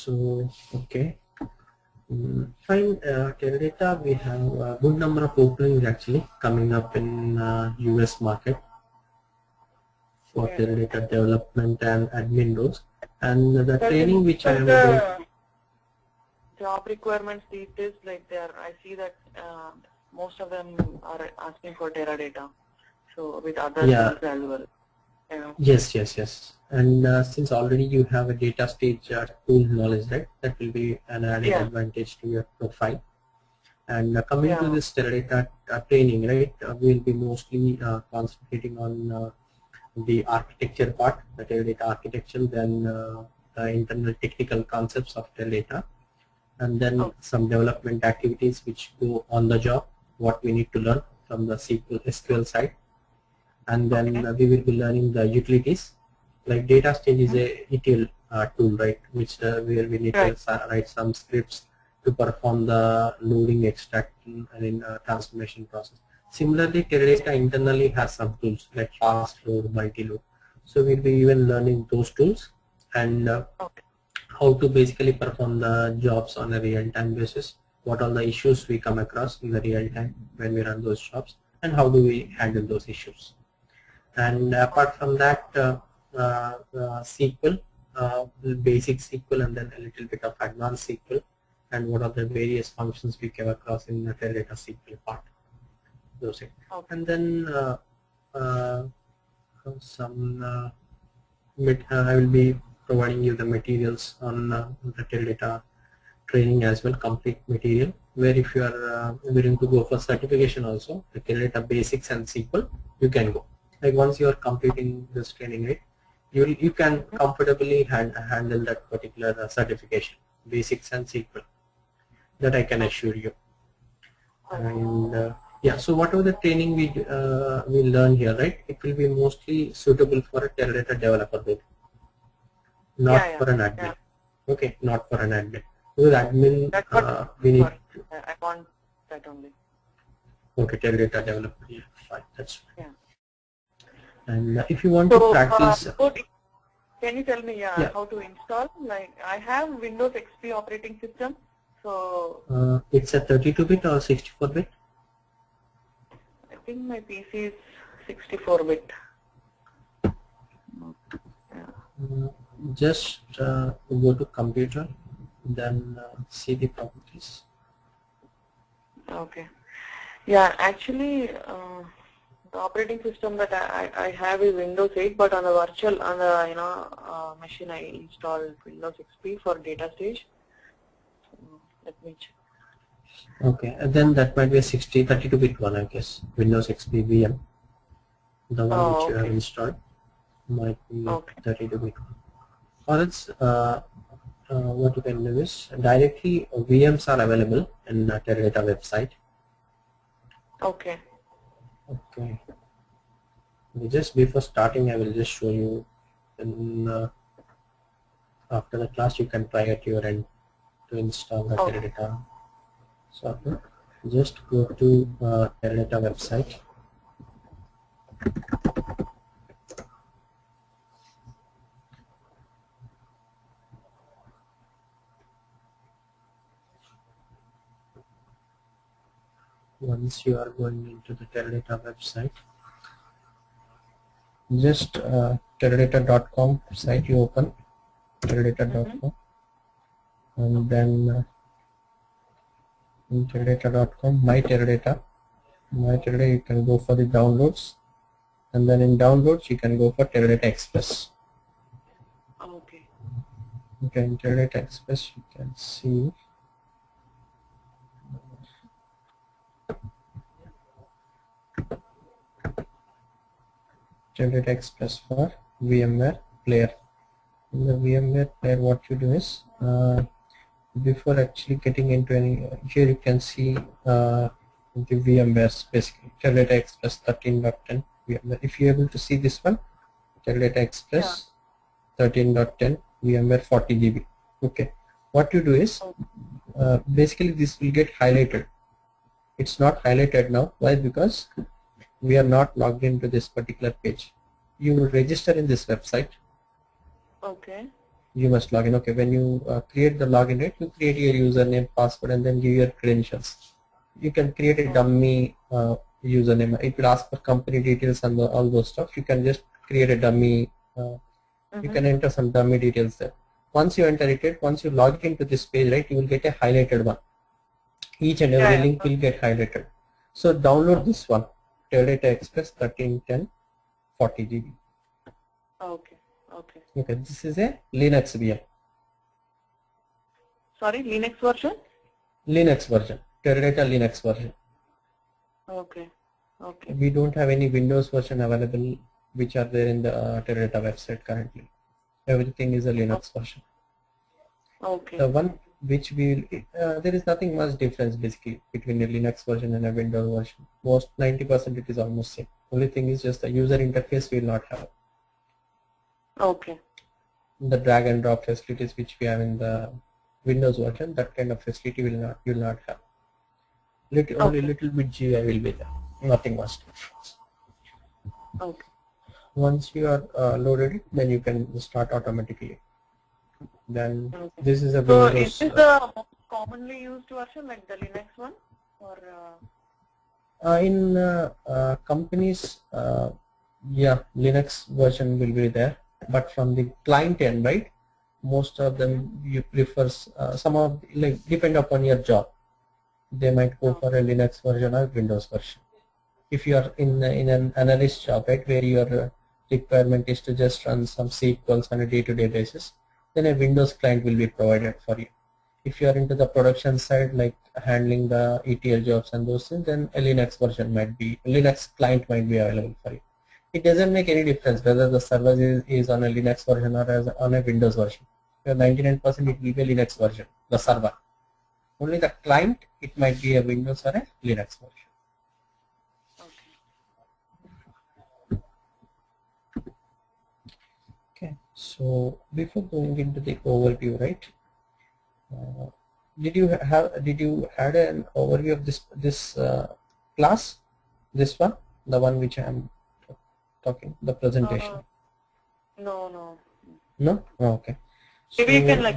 So, okay. Fine. Teradata, we have a good number of openings actually coming up in US market for Yeah. Teradata development and admin roles. And the Sir, training which I am the going, job requirements these days, like I see that most of them are asking for Teradata. So with other yeah, tools as well. Yeah. yes. And since already you have a data stage tool knowledge, right? That will be an added Yeah. advantage to your profile. And coming to Yeah. this Teradata training, right? We'll be mostly concentrating on the architecture part, the Teradata architecture, then the internal technical concepts of Teradata, and then Oh, some development activities which go on the job, what we need to learn from the SQL side, and then okay. we will be learning the utilities. Like data stage is a ETL tool, right, which where we need to Right. write some scripts to perform the loading, extraction, and in transformation process. Similarly, Teradata internally has some tools like fast load, multi load. So we'll be even learning those tools and Okay. how to basically perform the jobs on a real-time basis, what are the issues we come across in the real time when we run those jobs, and how do we handle those issues. And apart from that, SQL, basic SQL, and then a little bit of advanced SQL, and what are the various functions we came across in the Teradata SQL part. Those things. Okay. And then uh, I will be providing you the materials on the Teradata training as well, complete material, where if you are willing to go for certification also, the Teradata basics and SQL, you can go. Like once you are completing this training, right, you can comfortably handle that particular certification, basics and SQL. That I can assure you. And yeah, so whatever the training we learn here, right, it will be mostly suitable for a Teradata developer, right? Yeah. Not Yeah. for an admin. Yeah. Okay, not for an admin. Because admin, That's what we need. I want that only. Okay, Teradata developer. Yeah, fine, that's fine. Yeah. And if you want to So, practice, can you tell me yeah, how to install? Like I have Windows XP operating system, so it's a 32-bit or 64-bit. I think my PC is 64-bit. Just go to computer, then see the properties. Okay. Yeah, actually, the operating system that I have is Windows 8, but on the virtual, on the machine, I installed Windows XP for data stage. Let me check. Okay, and then that might be a 32-bit one, I guess. Windows XP VM, the one which you have Okay. installed, might be Okay. 32-bit one. Or else, what you can do is directly VMs are available in Teradata website. Okay. Okay. Just before starting, I will just show you. And after the class, you can try at your end to install the Okay. Teradata software. Just go to Teradata website. Once you are going into the Teradata website, just Teradata.com site you open, Teradata.com, and then in Teradata.com, my Teradata, you can go for the downloads, and then in downloads you can go for Teradata Express. Okay. Okay, in Teradata Express you can see Teradata Express for VMware Player. In the VMware Player, what you do is before actually getting into any, here you can see the VMware, basically Teradata Express 13.10 VMware. If you're able to see this one, Teradata Express 13.10 VMware 40 GB. Okay, what you do is basically this will get highlighted. It's not highlighted now. Why? Because we are not logged into this particular page. You will register in this website. Okay. you must log in. Okay, when you create the login, right, you create your username, password, and then give your credentials. You can create a dummy username. It will ask for company details and all those stuff. You can just create a dummy. You can enter some dummy details there. Once you enter it, once you log into this page, right, you will get a highlighted one. Each and every link will get highlighted. So download this one, Teradata Express 1310 40 GB. Okay. Okay. Okay, this is a Linux VM. Sorry, Linux version? Linux version, Teradata Linux version. Okay. Okay. We don't have any Windows version available which are there in the Teradata website currently. Everything is a Linux version. Okay. The one which we there is nothing much difference basically between a Linux version and a Windows version. Most 90% it is almost same. Only thing is just the user interface we will not have. Okay. The drag and drop facilities which we have in the Windows version, that kind of facility you will not have. Only little bit GUI will be there. Nothing much. Okay. Once you are loaded it, then you can start automatically. Then this is a So Windows. is this the most commonly used version, like the Linux one, or? In companies, yeah, Linux version will be there. But from the client end, right, most of them you prefer some of, like, depend upon your job. They might go for a Linux version or Windows version. If you are in an analyst job, right, where your requirement is to just run some SQLs on a day-to-day basis, then a Windows client will be provided for you. If you are into the production side, like handling the ETL jobs and those things, then a Linux version might be, Linux client might be available for you. It doesn't make any difference whether the server is on a Linux version or as on a Windows version. 99% it will be a Linux version, the server. Only the client, it might be a Windows or a Linux version. Okay, so before going into the overview, right? Did you had an overview of this class? This one, the one which I am talking, the presentation. No. No? Oh, okay. Maybe you can like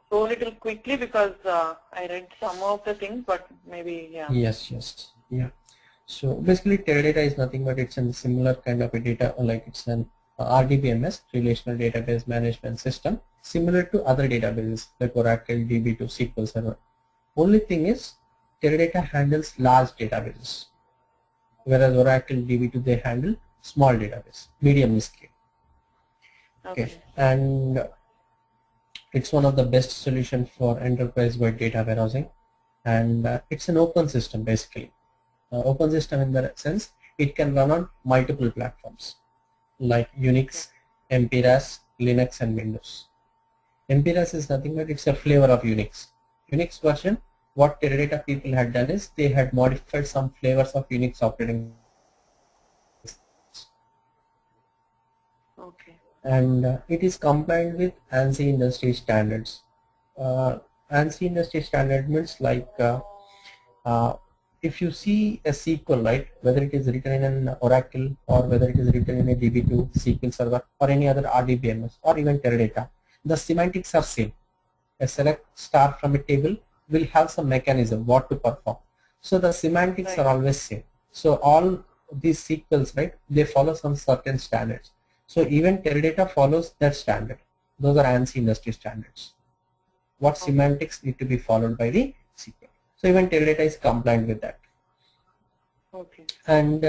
go a little quickly because I read some of the things, but maybe yeah. Yes. Yeah. So basically, Teradata is nothing but it's a similar kind of a data, like it's an RDBMS, Relational Database Management System, similar to other databases like Oracle, DB2, SQL Server. Only thing is, Teradata handles large databases, whereas Oracle, DB2, they handle small database, medium scale. Okay. And it's one of the best solutions for enterprise-wide data warehousing, and it's an open system basically. Open system in the sense it can run on multiple platforms like Unix, MPRAS, Linux, and Windows. MPRAS is nothing but it's a flavor of Unix. Unix version, what Teradata people had done is they had modified some flavors of Unix operating. Okay. And it is compliant with ANSI industry standards. ANSI industry standard means like if you see a SQL, right, whether it is written in an Oracle or whether it is written in a DB2, SQL Server, or any other RDBMS, or even Teradata, the semantics are same. A select star from a table will have some mechanism what to perform. So the semantics are always same. So all these SQLs, right, they follow some certain standards. So even Teradata follows that standard. Those are ANSI industry standards. What semantics need to be followed by the SQL. So even Teradata is compliant with that. Okay. And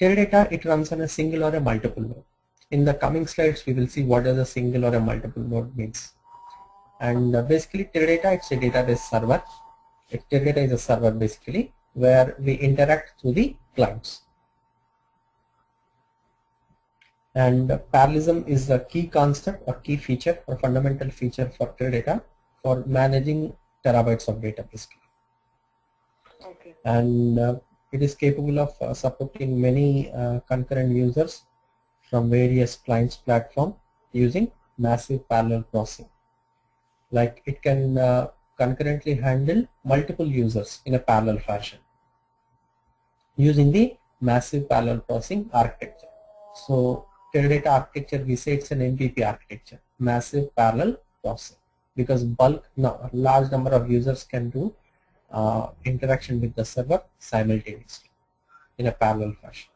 Teradata, it runs on a single or a multiple node. In the coming slides, we will see what does a single or a multiple node means. And basically Teradata, it's a database server. Teradata is a server basically where we interact through the clients. And parallelism is a key concept or key feature or fundamental feature for Teradata for managing terabytes of data basically. Okay. And it is capable of supporting many concurrent users from various clients platform using massive parallel processing. Like it can concurrently handle multiple users in a parallel fashion using the massive parallel processing architecture. So Teradata architecture, we say it's an MPP architecture, massive parallel processing, because large number of users can do interaction with the server simultaneously in a parallel fashion.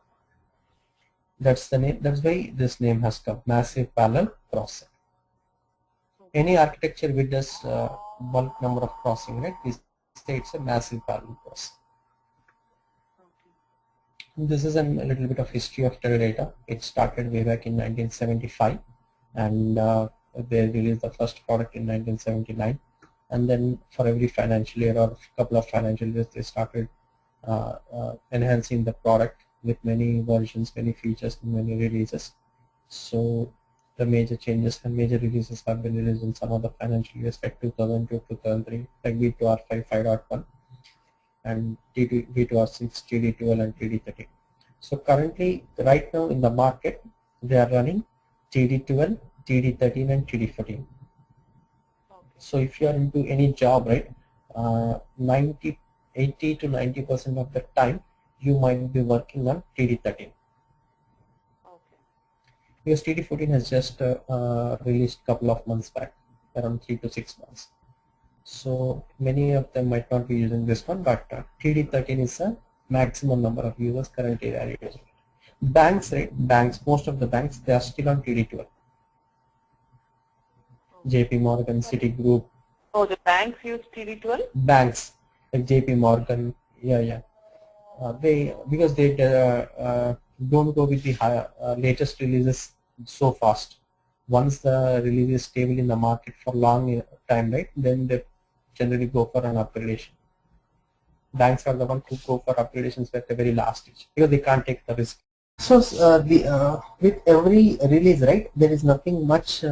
That's the name. That's why this name has come, massive parallel processing. Any architecture which does bulk number of processing, right? We say it's a massive parallel processing. This is a little bit of history of Teradata. It started way back in 1975, and they released the first product in 1979. And then for every financial year or a couple of financial years, they started enhancing the product with many versions, many features, and many releases. So the major changes and major releases have been released in some of the financial years, like 2002, 2003, like V2R5, 5.1, and V2R6, TD12, and TD13. So currently, right now in the market, they are running TD12, TD13, and TD14. So if you are into any job, right, 80 to 90% of the time, you might be working on TD13. Because TD14 has just released a couple of months back, around 3 to 6 months. So many of them might not be using this one, but TD13 is a maximum number of users currently they are using. Banks, right? Most of the banks, they are still on TD12. JP Morgan, Citigroup. Oh, the banks use TD12? Banks like JP Morgan, because they don't go with the higher, latest releases so fast. Once the release is stable in the market for long time, right, then they generally go for an upgradation. Banks are the ones who go for upgradations at the very last stage because they can't take the risk. So with every release, right, there is nothing much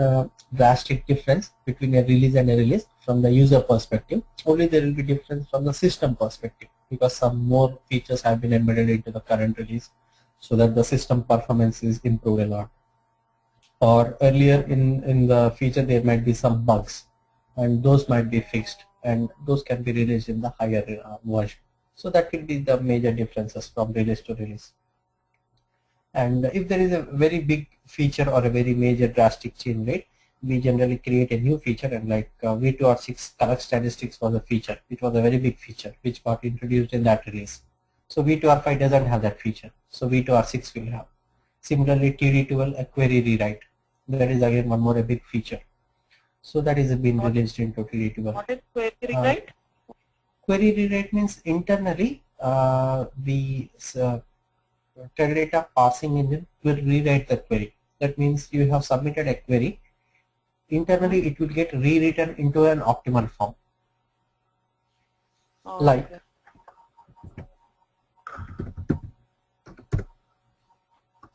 drastic difference between a release and a release from the user perspective. Only there will be difference from the system perspective because some more features have been embedded into the current release so that the system performance is improved a lot. Or earlier in the feature there might be some bugs and those might be fixed and those can be released in the higher version. So that will be the major differences from release to release. And if there is a very big feature or a very major drastic change, right, we generally create a new feature, and like V2R6 collect statistics was a feature, which was a very big feature which got introduced in that release. So V2R5 doesn't have that feature, so V2R6 will have. Similarly, TD12 a query rewrite, that is again one more a big feature. So that is been released into TD12. What is query rewrite? Query rewrite means internally the Teradata parsing engine will rewrite the query. That means you have submitted a query. Internally, it will get rewritten into an optimal form. Oh, like, okay.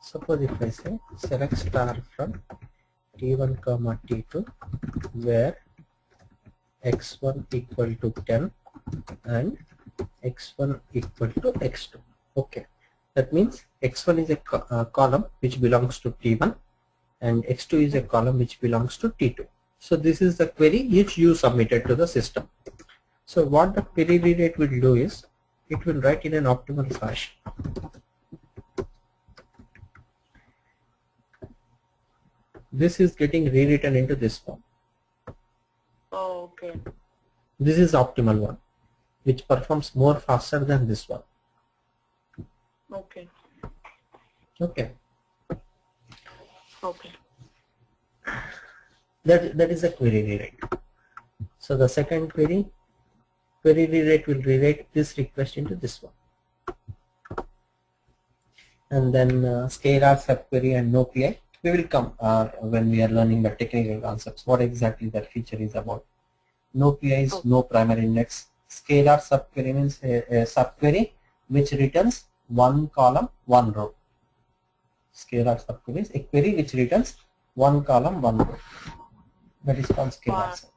Suppose if I say select star from T1 comma T2 where x1 equal to 10 and x1 equal to x2. Okay. That means x1 is a column which belongs to T1 and x2 is a column which belongs to T2. So this is the query which you submitted to the system. So what the query rewrite will do is it will write in an optimal fashion. This is getting rewritten into this form. Oh, okay. This is optimal one which performs more faster than this one. Okay. Okay. Okay. That is a query rewrite. So the second query rewrite will rewrite this request into this one. And then scalar subquery and no PI. We will come when we are learning the technical concepts, what exactly that feature is about. No PI is no primary index. Scalar subquery means a subquery which returns one column, one row. Scalar subquery is a query which returns one column, one row. That is called scalar subquery.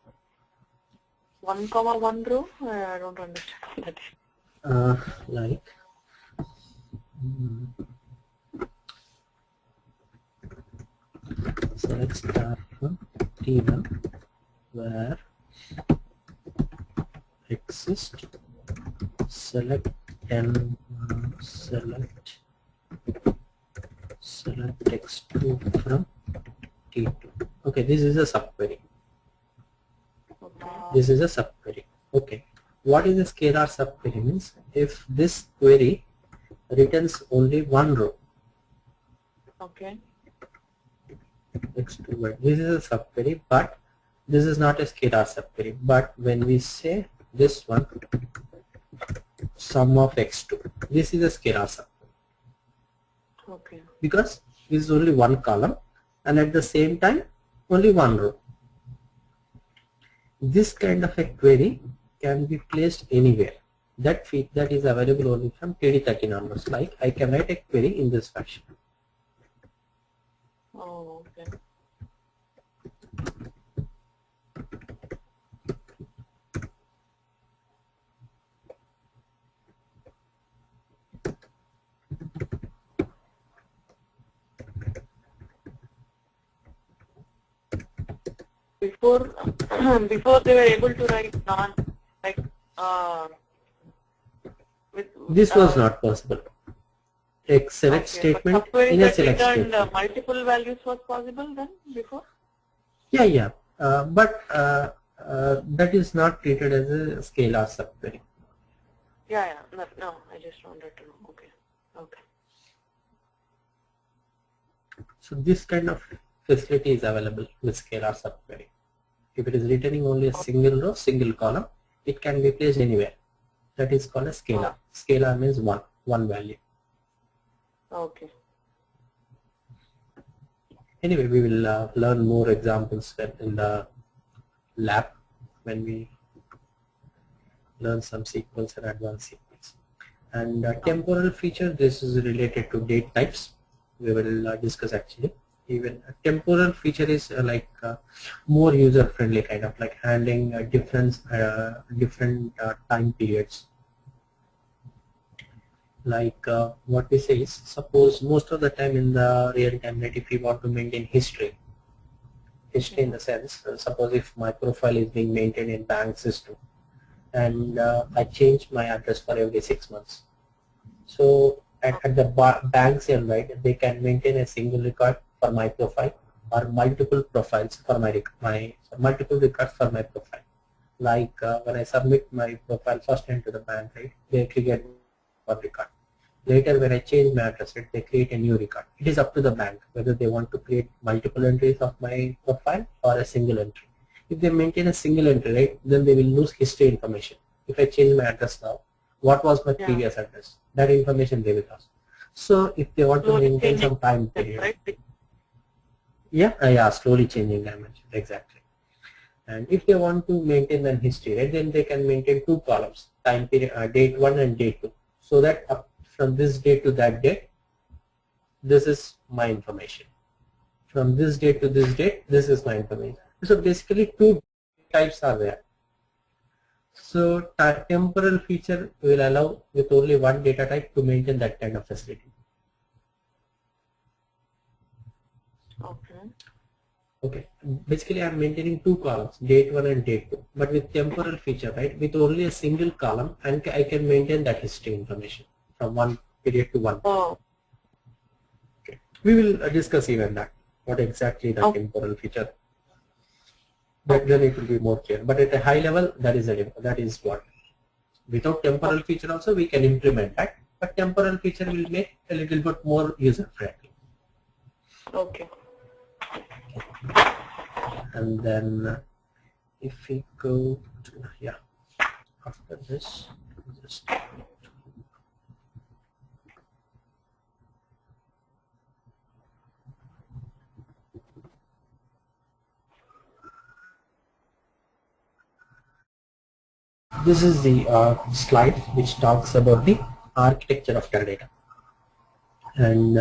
1 comma 1 row? I don't understand that. Like select star from T1 where exist select n select x2 from T2. Okay, this is a subquery. This is a subquery. Okay. What is a scalar subquery? Means if this query returns only one row. Okay. X2. This is a subquery, but this is not a scalar subquery. But when we say this one, sum of x2, this is a scalar subquery. Okay. Because this is only one column and at the same time only one row. This kind of a query can be placed anywhere. That is available only from TD13 onwards. Like I can write a query in this fashion. Oh, okay. Before they were able to write this was not possible. A select statement in a select statement. Multiple values was possible then before? Yeah. But that is not treated as a scalar subquery. Yeah. No, I just wanted to know. Okay. So this kind of facility is available with scalar subquery. If it is returning only a single row, single column, it can be placed anywhere. That is called a scalar. Scalar means one value. Okay. Anyway, we will learn more examples in the lab when we learn some sequence and advanced sequence. And temporal feature, this is related to date types. We will discuss actually. Even a temporal feature is more user friendly, kind of like handling different time periods. Like what we say is, suppose most of the time in the real time, if we want to maintain history in the sense, suppose if my profile is being maintained in bank system and I change my address for every 6 months. So at the bank's end, right, they can maintain a single record for my profile or multiple profiles for multiple records for my profile. Like when I submit my profile first into the bank, right, they create one record. Later when I change my address, right, they create a new record. It is up to the bank whether they want to create multiple entries of my profile or a single entry. If they maintain a single entry, right, then they will lose history information. If I change my address now, what was my previous address? That information they will lose. So if they want to maintain some time period, right? Yeah, slowly changing dimension, exactly. And if they want to maintain the history, right, then they can maintain two columns, time period, date 1 and date 2. So that up from this date to that date, this is my information. From this date to this date, this is my information. So basically two types are there. So temporal feature will allow with only one data type to maintain that kind of facility. Okay. Basically, I am maintaining two columns, date 1 and date 2. But with temporal feature, right, with only a single column, and I can maintain that history information from one period to one. Okay. We will discuss even that. What exactly the temporal feature. But then it will be more clear. But at a high level, that is what. Without temporal feature also, we can implement that. But temporal feature will make a little bit more user friendly. Okay. And then if we go to, after this, just this is the slide which talks about the architecture of Teradata. And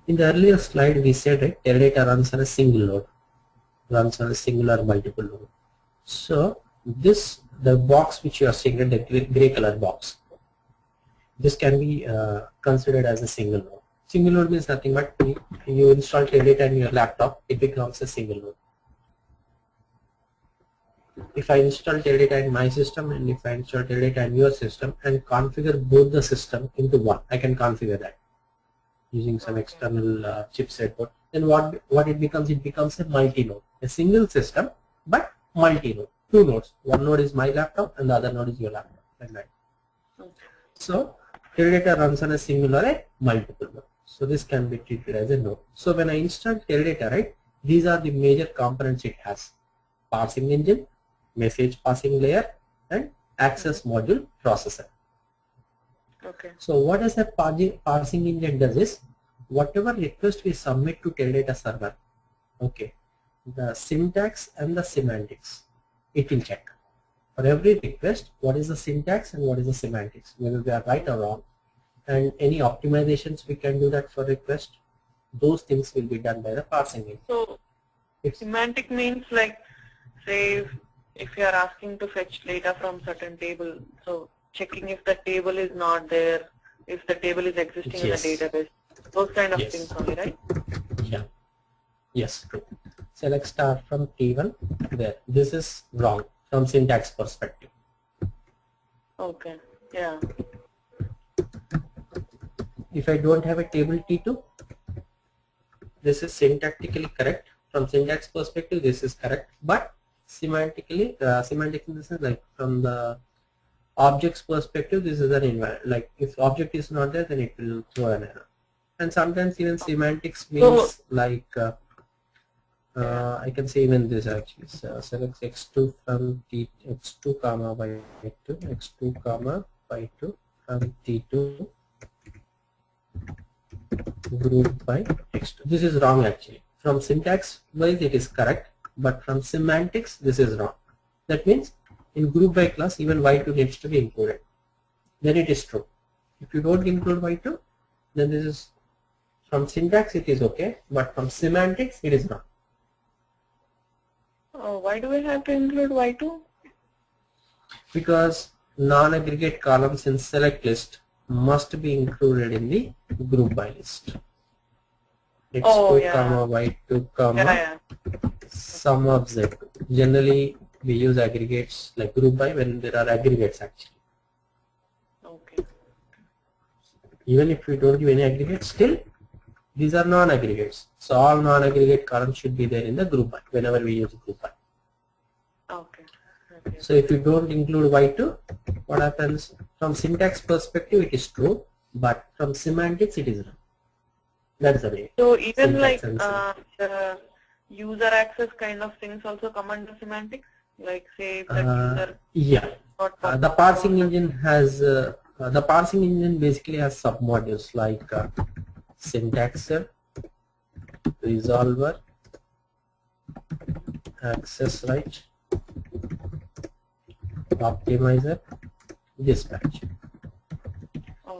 in the earlier slide we said, right, Teradata runs on a single node, runs on a singular multiple node. So the box which you are seeing, the gray color box, this can be considered as a single node. Single node means nothing but you install Teradata in your laptop, it becomes a single node. If I install Teradata in my system and if I install Teradata in your system and configure both the system into one, I can configure that using some external chipset board. Then what it becomes? It becomes a multi-node, a single system but multi-node. two nodes. One node is my laptop and the other node is your laptop, like that. So Teradata runs on a single or a multiple node. So this can be treated as a node. So when I install Teradata, right, these are the major components it has: parsing engine, message passing layer, and access module processor. Okay. So what does a parsing engine does is, whatever request we submit to Teradata server, okay, the syntax and the semantics, it will check. For every request, what is the syntax and what is the semantics, whether they are right or wrong, and any optimizations we can do that for request, those things will be done by the parsing engine. So semantic means, like, say if you are asking to fetch data from certain table, so checking if the table is not there, if the table is existing in the database, those kind of things only, right? Yeah. Yes, true. Select star from T1 there. This is wrong from syntax perspective. Okay. Yeah. If I don't have a table T2, this is syntactically correct. From syntax perspective, this is correct, but semantically, semantics in the sense, like from the object's perspective, this is an environment. Like if object is not there, then it will throw an error. And sometimes even semantics means like I can say even this actually. So select x2 from x2 comma y2, x2 comma y2 from T2 group by x2. This is wrong actually. From syntax wise it is correct, but from semantics this is wrong. That means in group by class even y2 needs to be included. Then it is true. If you don't include y2, then this is, from syntax it is okay, but from semantics it is wrong. Why do we have to include y2? Because non-aggregate columns in select list must be included in the group by list. x2 comma y2 comma sum of z2. Generally we use aggregates like group by when there are aggregates actually. Okay. Even if we don't give any aggregates, still these are non-aggregates. So all non-aggregate columns should be there in the group by whenever we use group by. Okay. Okay. So if you don't include y2, what happens? From syntax perspective it is true, but from semantics it is wrong. That's the way. So even like the user access kind of things also come under semantics, like say if that user the parsing engine has the parsing engine basically has submodules like syntaxer, resolver, access right, optimizer, dispatch.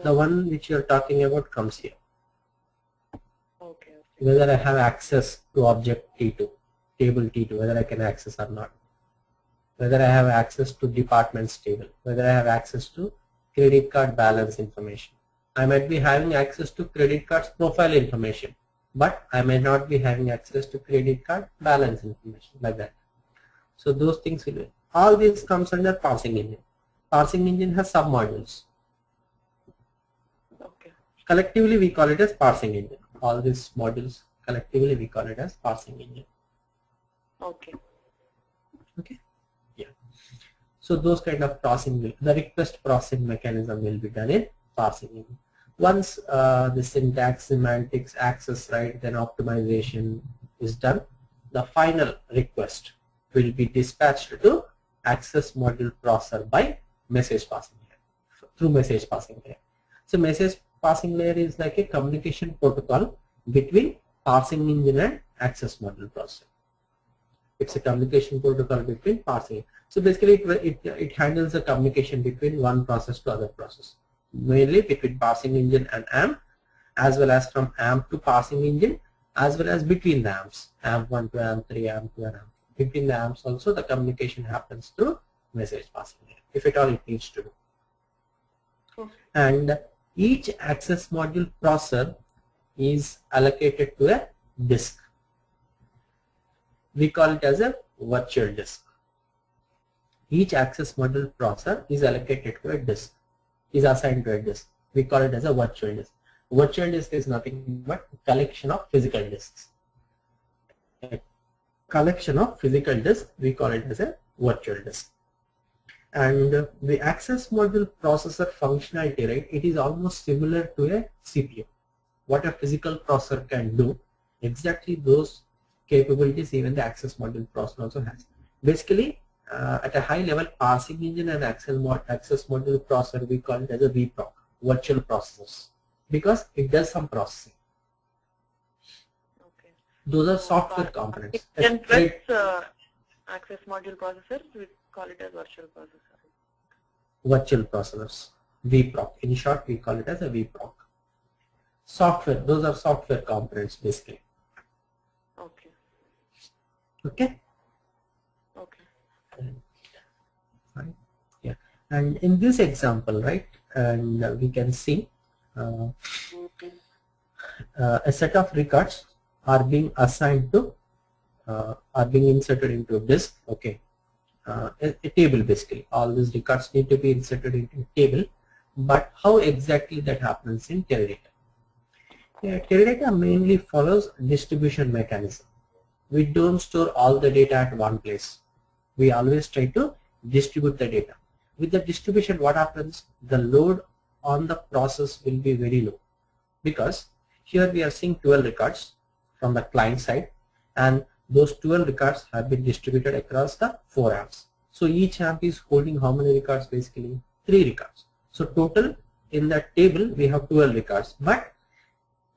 The one which you are talking about comes here. Okay. Whether I have access to object T2, table T2, whether I can access or not. Whether I have access to departments table, whether I have access to credit card balance information. I might be having access to credit card's profile information, but I may not be having access to credit card balance information, like that. So those things will be. All this comes under parsing engine. Parsing engine has submodules. Okay. Collectively we call it as parsing engine. All these modules collectively we call it as parsing engine. Okay. Okay. Yeah. So those kind of processing, the request processing mechanism will be done in parsing engine. Once the syntax, semantics, access right, then optimization is done, the final request will be dispatched to access module processor by message passing layer, through message passing layer. So message passing layer is like a communication protocol between parsing engine and access module processor. It's a communication protocol between parsing. So basically it handles the communication between one process to other process, mainly between parsing engine and AMP, as well as from AMP to parsing engine, as well as between the AMPs, AMP1 to AMP3, AMP2 and AMP. Between the AMPs also the communication happens through message passing layer, if at all it needs to do. Okay. And each access module processor is allocated to a disk. We call it as a virtual disk. Each access module processor is allocated to a disk, is assigned to a disk. We call it as a virtual disk. Virtual disk is nothing but a collection of physical disks. A collection of physical disks, we call it as a virtual disk. And the access module processor functionality, right, it is almost similar to a CPU. What a physical processor can do, exactly those capabilities even the access module processor also has. Basically, at a high level, parsing engine and access module processor, we call it as a VPROC, virtual processors, because it does some processing. Okay. Those are software components. Access module processors, we call it as virtual processor. Virtual processors, VPROC. In short, we call it as a VPROC. Software, those are software components basically. Okay. Okay. Okay. Fine. Yeah. And in this example, right, and we can see a set of records are being assigned to, are being inserted into a disk. Okay. A table basically. All these records need to be inserted into a table. But how exactly that happens in Teradata? Yeah, Teradata mainly follows distribution mechanism. We don't store all the data at one place. We always try to distribute the data. With the distribution, what happens? The load on the process will be very low, because here we are seeing 12 records from the client side, and those 12 records have been distributed across the 4 amps. So each amp is holding how many records? Basically 3 records. So total in that table we have 12 records, but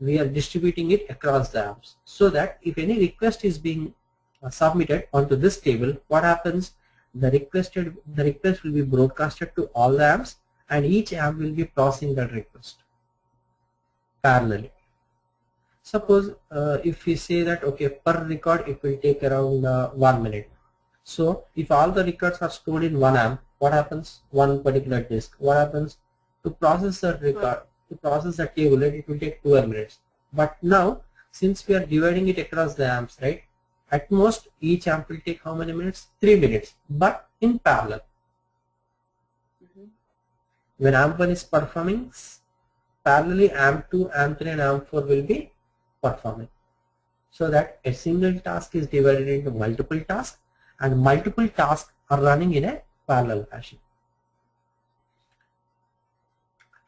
we are distributing it across the amps, so that if any request is being submitted onto this table, what happens? The request will be broadcasted to all the amps, and each amp will be processing that request parallelly. Suppose if we say that okay, per record it will take around 1 minute. So if all the records are stored in 1 amp, what happens? One particular disk. What happens? To process that record, to process that table, it will take 12 minutes. But now, since we are dividing it across the amps, right, at most each amp will take how many minutes? 3 minutes, but in parallel. When amp 1 is performing, parallelly amp 2, amp 3 and amp 4 will be performing. So that a single task is divided into multiple tasks, and multiple tasks are running in a parallel fashion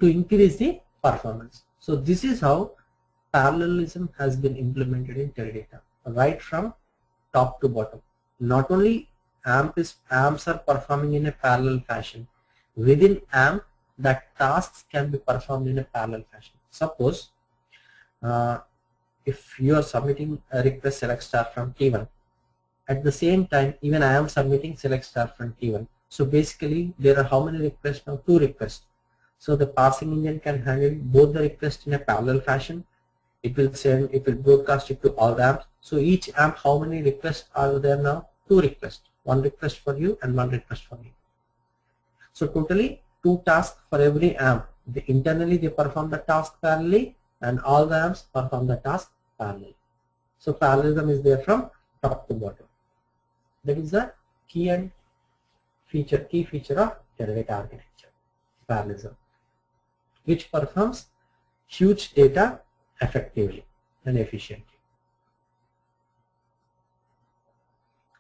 to increase the performance. So this is how parallelism has been implemented in Teradata, right from top to bottom. Not only amps are performing in a parallel fashion, within AMP that tasks can be performed in a parallel fashion. Suppose if you are submitting a request select star from T1, at the same time even I am submitting select star from T1. So basically there are how many requests now? 2 requests. So the parsing engine can handle both the requests in a parallel fashion. It will broadcast it to all the amps. So each amp, how many requests are there now? 2 requests. 1 request for you and 1 request for me. So totally 2 tasks for every amp. Internally they perform the task parallelly, and all the amps perform the task parallelly. So parallelism is there from top to bottom. That is the key feature of Teradata architecture, parallelism, which performs huge data effectively and efficiently.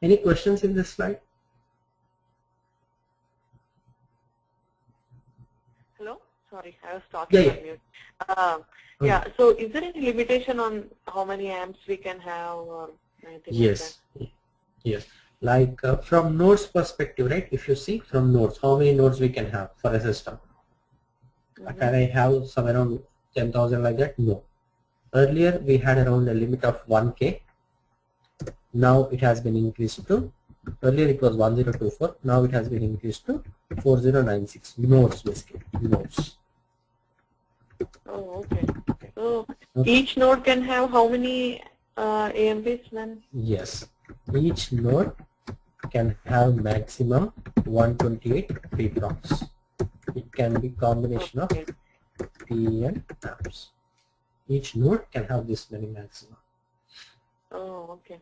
Any questions in this slide? Hello? Sorry, I was talking on mute. Yeah, so is there any limitation on how many amps we can have or anything like that? Yes. Like from nodes perspective, right? If you see from nodes, how many nodes we can have for a system? Can I have some around 10,000 like that? No. Earlier we had around a limit of 1K. Now it has been increased to, earlier it was 1024, now it has been increased to 4096 nodes, basically nodes. Oh, okay. So each node can have how many AMPs then? Yes, each node can have maximum 128 VPROCs. It can be combination of PE and amps. Each node can have this many maximum. Oh, okay.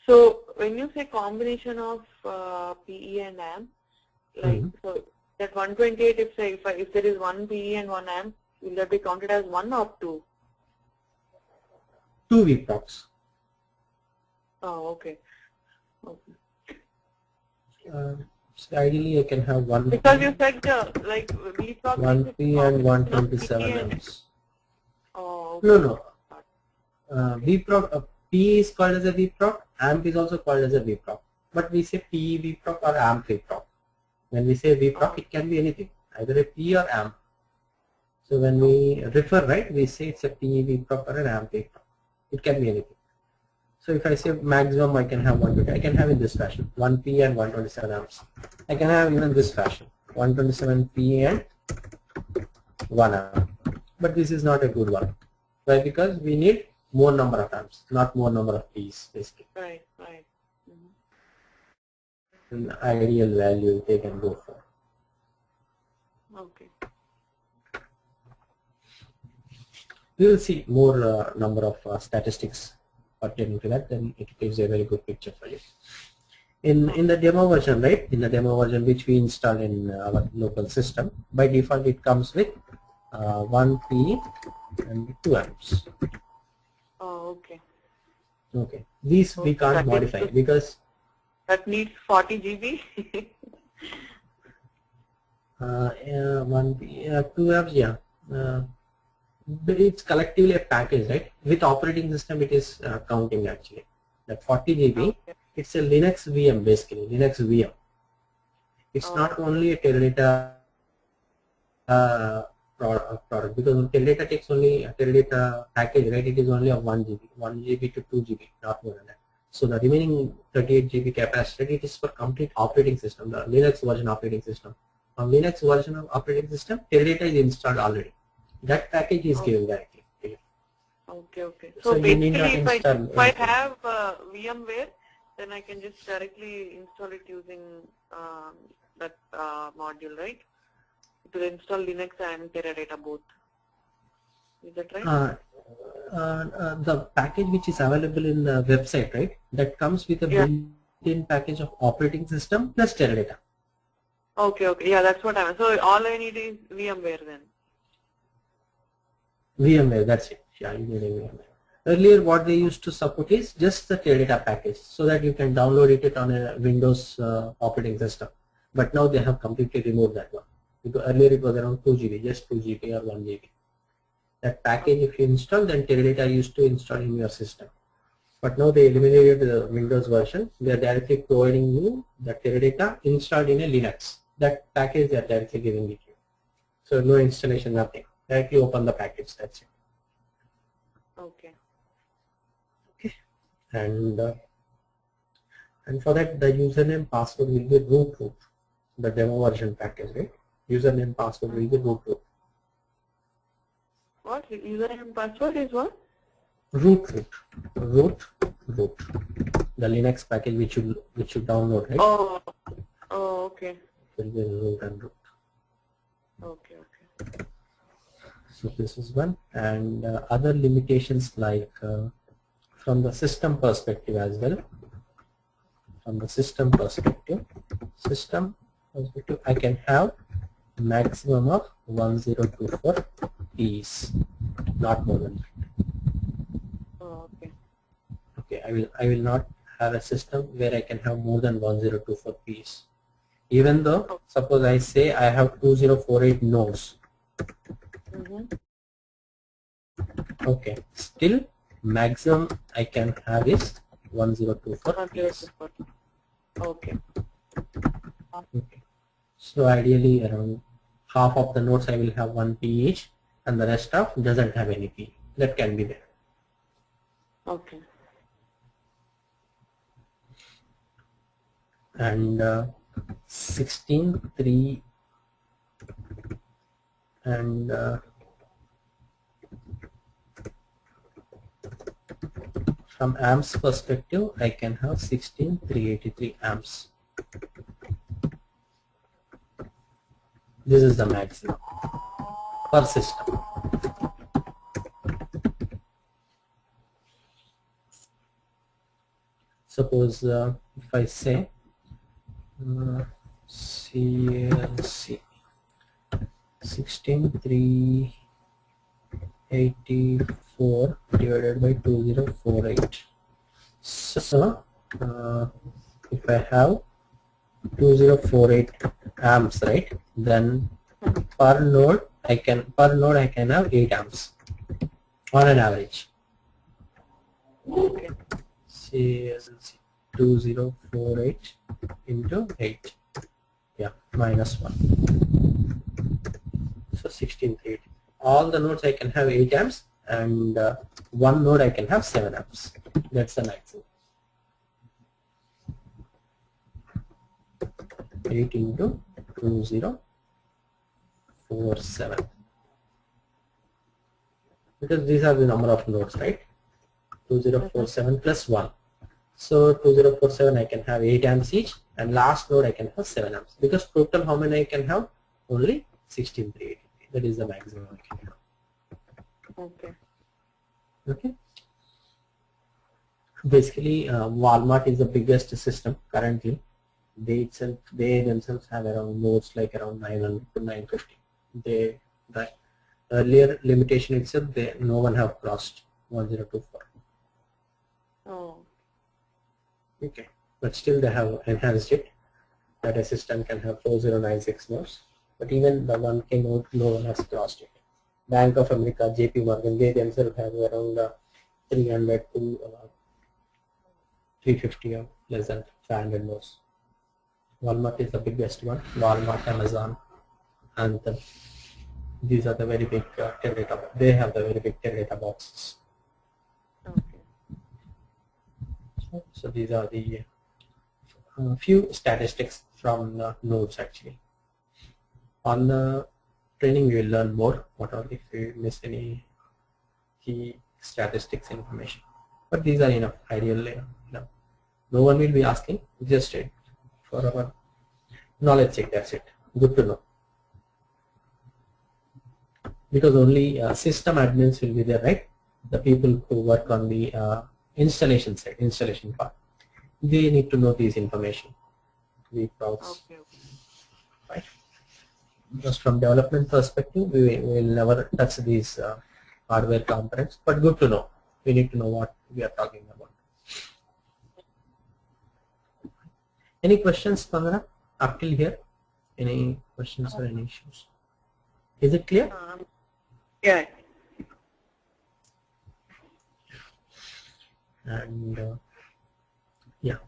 So when you say combination of PE and amp, like so that 128, if there is 1 PE and 1 amp, will that be counted as 1 or 2? 2 VPROCs. Oh, okay. Okay. So ideally I can have one Because you said like VPROC 1P and 127 and amps. oh, No, okay. no. VPROC, P is called as a VPROC, amp is also called as a VPROC. But we say P VPROC or amp VPROC. When we say VPROC, it can be anything, either a P or amp. So when we refer, right, we say it's a P VPROC or an amp VPROC. It can be anything. So if I say maximum, I can have 120. I can have in this fashion, 1P and 127 amps. I can have even this fashion, 127P and 1 amp. But this is not a good one. Why? Because we need more number of amps, not more number of P's, basically. Right, right. An ideal value they can go for. Okay. We will see more number of statistics pertaining to that, then it gives a very good picture for you. In the demo version, right? In the demo version which we install in our local system, by default it comes with 1P and 2 amps. Oh, okay. Okay. These we can't modify because that needs 40 GB. 1P, 2 amps, yeah. But it's collectively a package, right? With operating system, it is counting actually. That 40 GB, Okay. it's a Linux VM basically, Linux VM. It's not only a Teradata product because Teradata takes only a Teradata package, right? It is only of 1 GB, 1 GB to 2 GB, not more than that. So the remaining 38 GB capacity, it is for complete operating system, the Linux version operating system. On Linux version of operating system, Teradata is installed already. That package is given directly. Okay, okay. So So you need basically, not install if I have VMware, then I can just directly install it using that module, right? It will install Linux and Teradata both. Is that right? The package which is available in the website, right? That comes with a built-in package of operating system plus Teradata. Okay, okay. Yeah, that's what I meant. So all I need is VMware then. VMware, that's it. Yeah, you need a VMware. Earlier, what they used to support is just the Teradata package, so that you can download it on a Windows operating system. But now they have completely removed that one. Because earlier it was around 2 GB, just 2 GB or 1 GB. That package, if you install, then Teradata used to install in your system. But now they eliminated the Windows version. They are directly providing you the Teradata installed in a Linux. That package they are directly giving it to you. So no installation, nothing. Directly open the package. That's it. Okay. Okay. And for that, the username password will be root. The demo version package, right? Username password will be root. What? Username and password is what? Root. The Linux package which you download, right? Oh, okay. Will be root and root. Okay, okay. So this is one, and other limitations like from the system perspective as well. From the system perspective, I can have maximum of 1024 P's, not more than that. Oh, okay. Okay, I will not have a system where I can have more than 1024 P's. Even though, suppose I say I have 2048 nodes. Okay, still maximum I can have is 1024 P's. Okay. Okay. So ideally around half of the nodes I will have 1 P each, and the rest of doesn't have any P. That can be there. Okay. And 16.3 and from amps perspective, I can have 16,383 amps. This is the maximum per system. Suppose if I say CLC 16,384 divided by 2048. So if I have 2048 amps, right? Then per node I can have 8 amps on an average. Okay. CSLC 2048 into 8, yeah, minus 1, so 16.8. All the nodes I can have 8 amps, and one node I can have 7 amps. That's the maximum. 8 into 2047, because these are the number of nodes, right? 2047 plus 1. So 2047 I can have 8 amps each, and last node I can have 7 amps, because total how many I can have? Only 16.383. That is the maximum I can have. Okay. Okay. Basically, Walmart is the biggest system currently. They themselves have around nodes like around 900 to 950. The earlier limitation itself, no one have crossed 1024. Oh. Okay, but still they have enhanced it, that a system can have 4096 nodes. But even the 1K node, no one has crossed it. Bank of America, JP Morgan, they themselves have around 300 to 350 or less than 500 nodes. Walmart is the biggest one. Walmart, Amazon, and these are the very big Teradata. They have the very big Teradata boxes. Okay. So these are the few statistics from nodes actually. On the training, we will learn more. What are if we miss any key statistics information? But these are enough. Ideally, no one will be asking. Just it for our knowledge check. That's it. Good to know. Because only system admins will be there, right? The people who work on the installation side, installation part, they need to know these information. Okay. Right? Just from development perspective, we will never touch these hardware components, but good to know. We need to know what we are talking about. Any questions, Pandra, up till here? Any questions or any issues? Is it clear? Yeah. And yeah,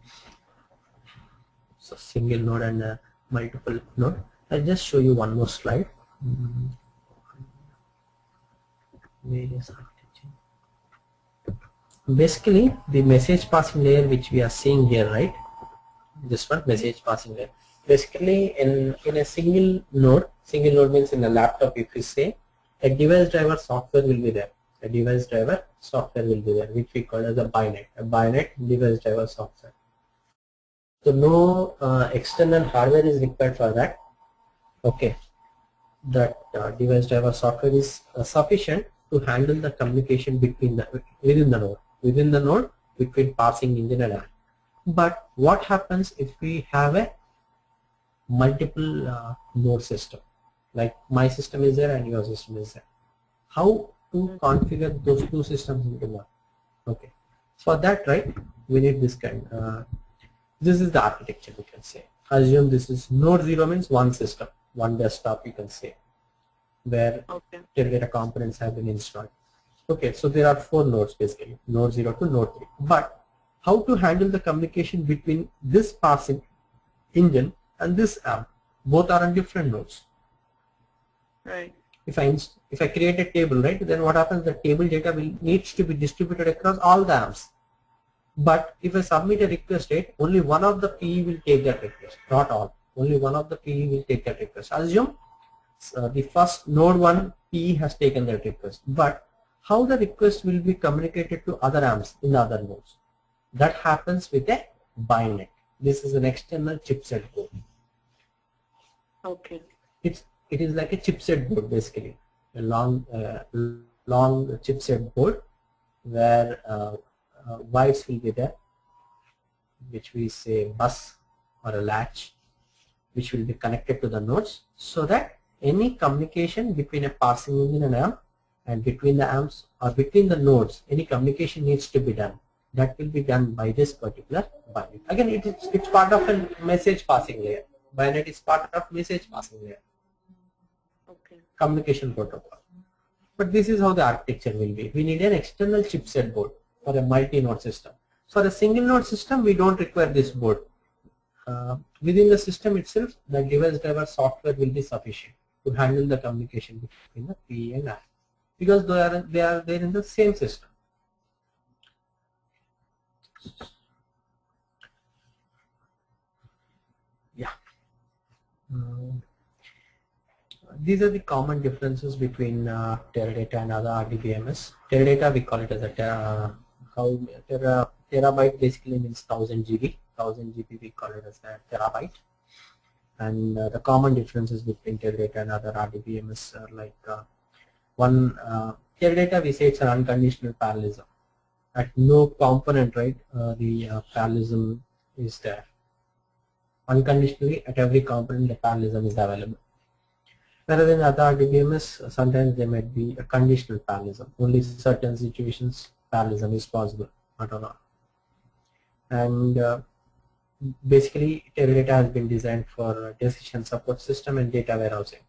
so single node and multiple node. I'll just show you one more slide. Basically, the message passing layer which we are seeing here, right? This one, message passing layer. Basically, in a single node means in a laptop, if you say, a device driver software will be there. A device driver software will be there, which we call as a BINET device driver software. So no external hardware is required for that. Okay, that device driver software is sufficient to handle the communication between within the node between parsing engine and app. But what happens if we have a multiple node system, like my system is there and your system is there? How to configure those two systems into one? Okay, for that, right, we need this kind. This is the architecture, we can say. Assume this is node 0 means one system, one desktop, you can say, where Teradata components have been installed. Okay, so there are 4 nodes basically, node 0 to node 3. But how to handle the communication between this parsing engine and this AMP? Both are on different nodes. Right. If I create a table, right, then what happens? The table data needs to be distributed across all the AMPs. But if I submit a request, right, only one of the PE will take that request, not all. Only one of the PE will take that request. Assume the first node 1 PE has taken that request, but how the request will be communicated to other AMPs in the other nodes? That happens with a BINET. This is an external chipset board. Okay. It is like a chipset board basically, a long chipset board where wires will be there, which we say bus or a latch, which will be connected to the nodes, so that any communication between a parsing engine and AMP, and between the AMPs or between the nodes, any communication needs to be done. that will be done by this particular binaries. Again, it's part of a message passing layer. Binary is part of message passing layer. Okay. Communication protocol. But this is how the architecture will be. We need an external chipset board for a multi-node system. For a single node system, we don't require this board. Within the system itself, the device driver software will be sufficient to handle the communication between the PE and I, because they are there in the same system. Yeah. These are the common differences between Teradata and other RDBMS. Teradata, we call it as a terabyte basically means 1000 GB. 1000 GB we call it as a terabyte. And the common differences between Teradata and other RDBMS are like Teradata, we say it's an unconditional parallelism. At no component, right, the parallelism is there. Unconditionally, at every component, the parallelism is available. Whereas in other RDBMS, sometimes there might be a conditional parallelism. Only certain situations parallelism is possible, not all. And basically, Teradata has been designed for decision support system and data warehousing,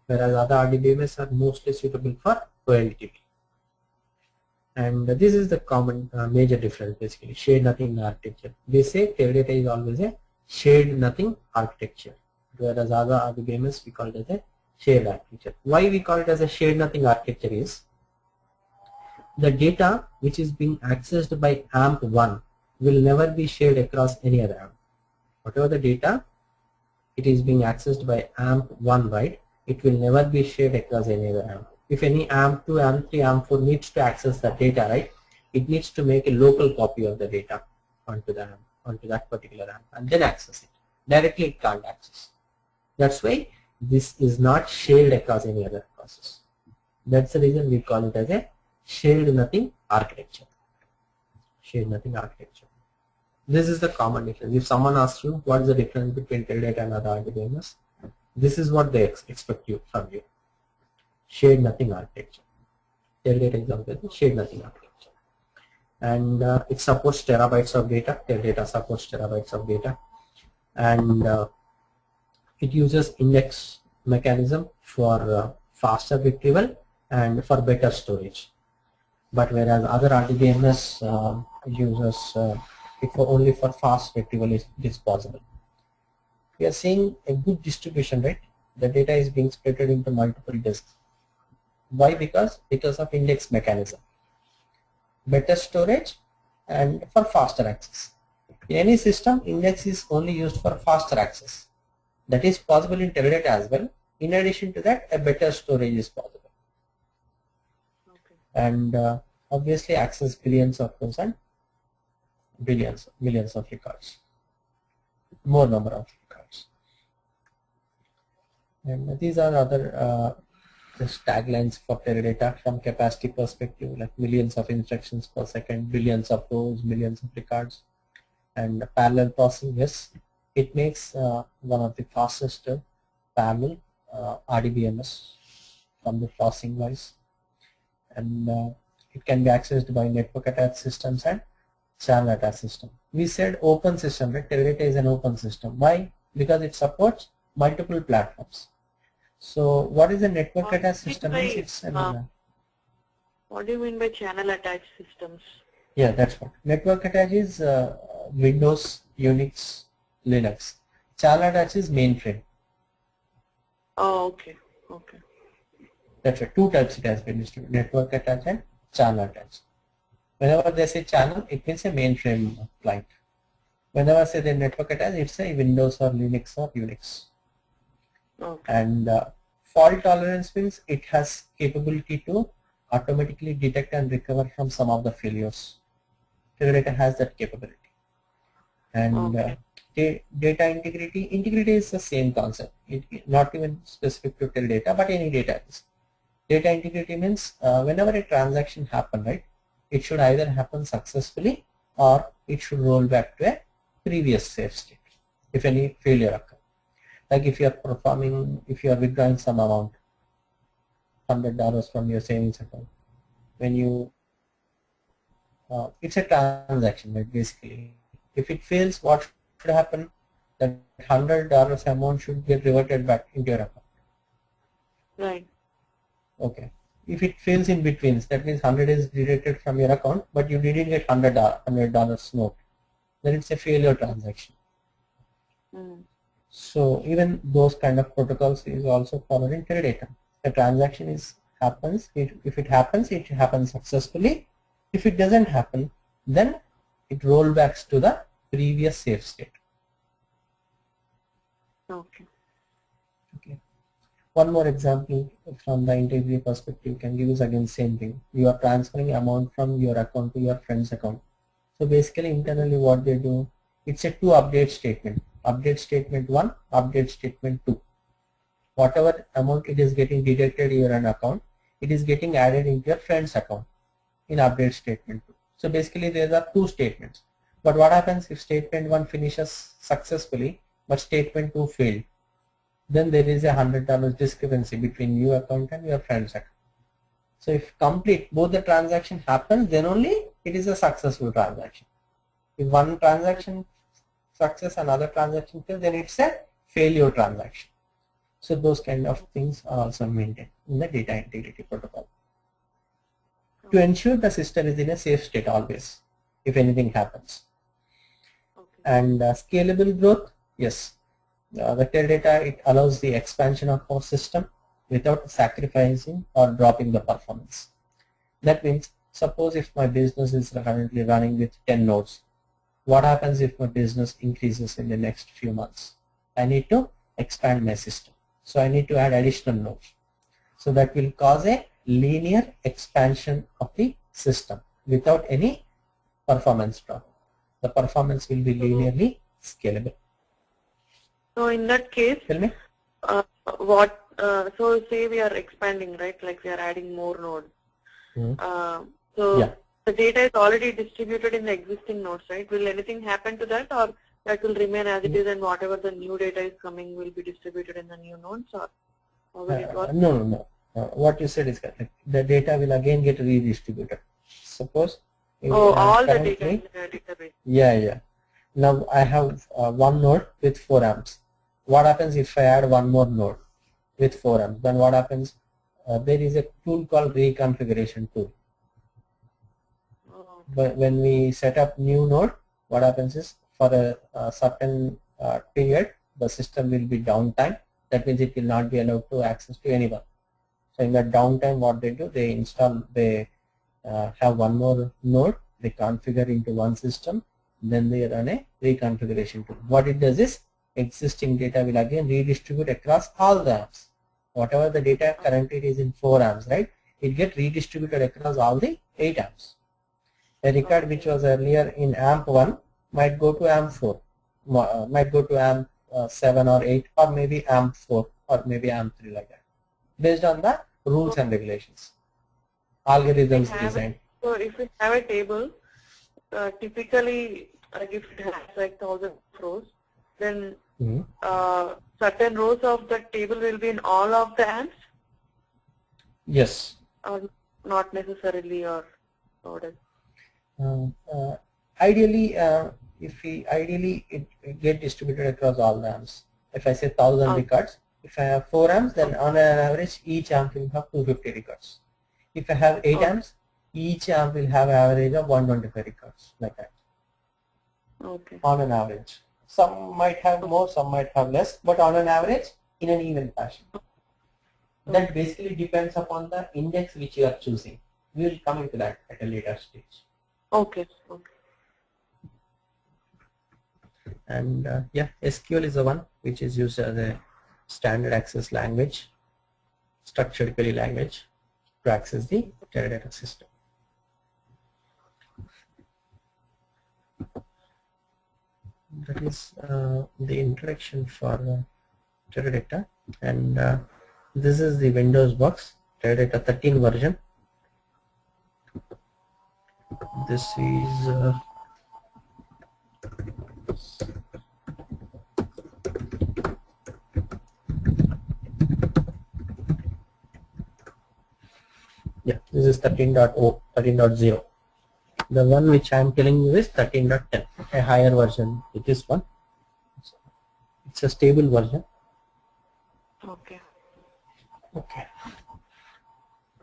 whereas other RDBMS are mostly suitable for OLTP. And this is the common major difference, basically, shared nothing architecture. We say Teradata is always a shared nothing architecture, whereas other RDBMS we call it as a shared architecture. Why we call it as a shared nothing architecture is the data which is being accessed by AMP1 will never be shared across any other AMP. Whatever the data it is being accessed by AMP1, right, it will never be shared across any other AMP. If any AMP2, AMP3, AMP4 needs to access the data, right, it needs to make a local copy of the data onto the AMP, onto that particular AMP, and then access it. Directly it can't access. That's why this is not shared across any other process. That's the reason we call it as a shared nothing architecture. Shared nothing architecture. This is the common difference. If someone asks you what is the difference between Teradata and other RDBMS, this is what they expect you from you. Shared nothing architecture. Teradata is always shared nothing architecture. And it supports terabytes of data. Teradata supports terabytes of data. And it uses index mechanism for faster retrieval and for better storage. But whereas other RDBMS uses it for only for fast retrieval is possible. We are seeing a good distribution, right? The data is being split into multiple disks. Why? Because of index mechanism. Better storage and for faster access. In any system, index is only used for faster access. That is possible in Teradata as well. In addition to that, a better storage is possible. Okay. And obviously access billions of rows and millions of records. More number of records. And these are other taglines for Teradata from capacity perspective, like millions of instructions per second, billions of rows, millions of records. And parallel processing, yes, it makes one of the fastest parallel RDBMS from the processing wise, and it can be accessed by network attached systems and channel attached system. We said open system, right? Teradata is an open system. Why? Because it supports multiple platforms. So what is a network attached system? What do you mean by channel attached systems? Yeah, that's what. Network attached is Windows, Unix, Linux. Channel attached is mainframe. Oh, okay. Okay. That's right. Two types it has been distributed: network attached and channel attached. Whenever they say channel, it means a mainframe client. Whenever say the network attached, it's a Windows or Linux or Unix. Okay. And fault tolerance means it has capability to automatically detect and recover from some of the failures. Teradata has that capability. And data integrity is the same concept. Not even specific to Teradata, but any data is. Data integrity means whenever a transaction happens, right, it should either happen successfully or it should roll back to a previous safe state if any failure occurs. Like if you are withdrawing some amount, $100 from your savings account, when you it's a transaction, right, basically. If it fails, what should happen? That $100 amount should get reverted back into your account. Right. Okay. If it fails in between, that means 100 is deducted from your account, but you didn't get $100 note. Then it's a failure transaction. So even those kind of protocols is also followed in Teradata. The transaction happens. If it happens successfully. If it doesn't happen, then it rollbacks to the previous safe state. Okay. Okay. One more example from the integrity perspective can give us again same thing. You are transferring amount from your account to your friend's account. So basically internally what they do, it's a two update statement. Update statement 1, update statement 2. Whatever amount it is getting deducted in your account, it is getting added into your friend's account in update statement 2. So basically there are two statements. But what happens if statement 1 finishes successfully but statement 2 failed? Then there is a $100 discrepancy between your account and your friend's account. So if complete both the transaction happens, then only it is a successful transaction. If one transaction success, another transaction fails, then it's a failure transaction. So those kind of things are also maintained in the data integrity protocol to ensure the system is in a safe state always if anything happens. Okay. And scalable growth, yes. The Teradata, it allows the expansion of our system without sacrificing or dropping the performance. That means suppose if my business is currently running with 10 nodes, what happens if my business increases in the next few months? I need to expand my system. So I need to add additional nodes. So that will cause a linear expansion of the system without any performance drop. The performance will be linearly scalable. So in that case, Tell me. So say we are expanding, right? Like we are adding more nodes. Mm-hmm. Yeah. The data is already distributed in the existing nodes, right? Will anything happen to that, or that will remain as it is, and whatever the new data is coming will be distributed in the new nodes, or how will it work? No. What you said is correct. The data will again get redistributed. Suppose. All the data in the database. Yeah. Now I have one node with 4 amps. What happens if I add one more node with 4 amps? Then what happens? There is a tool called reconfiguration tool. But when we set up new node, what happens is for a certain period, the system will be downtime. That means it will not be allowed to access to anyone. So in that downtime, what they do, they have one more node, they configure into one system, then they run a reconfiguration tool. What it does is existing data will again redistribute across all the amps. Whatever the data currently is in 4 amps, right? It gets redistributed across all the 8 amps. A record which was earlier in amp 1 might go to amp 4, might go to amp 7 or 8, or maybe amp 4 or maybe amp 3, like that, based on the rules and regulations, algorithms designed. So if we have a table, typically like if it has like 1,000 rows, then certain rows of the table will be in all of the amps? Yes. Or not necessarily, or what is? Ideally, it get distributed across all the amps. If I say 1,000 records, if I have 4 amps, then on an average each amp will have 250 records. If I have 8 amps, each amp will have an average of 125 records, like that. Okay. On an average. Some might have more, some might have less, but on an average, in an even fashion. That basically depends upon the index which you are choosing. We will come into that at a later stage. Okay. And yeah, SQL is the one which is used as a standard access language, structured query language, to access the Teradata system. That is the introduction for Teradata, and this is the Windows box, Teradata 13 version. This is yeah, this is 13.0. The one which I am telling you is 13.10, a higher version to this one. It's a stable version. Okay. Okay.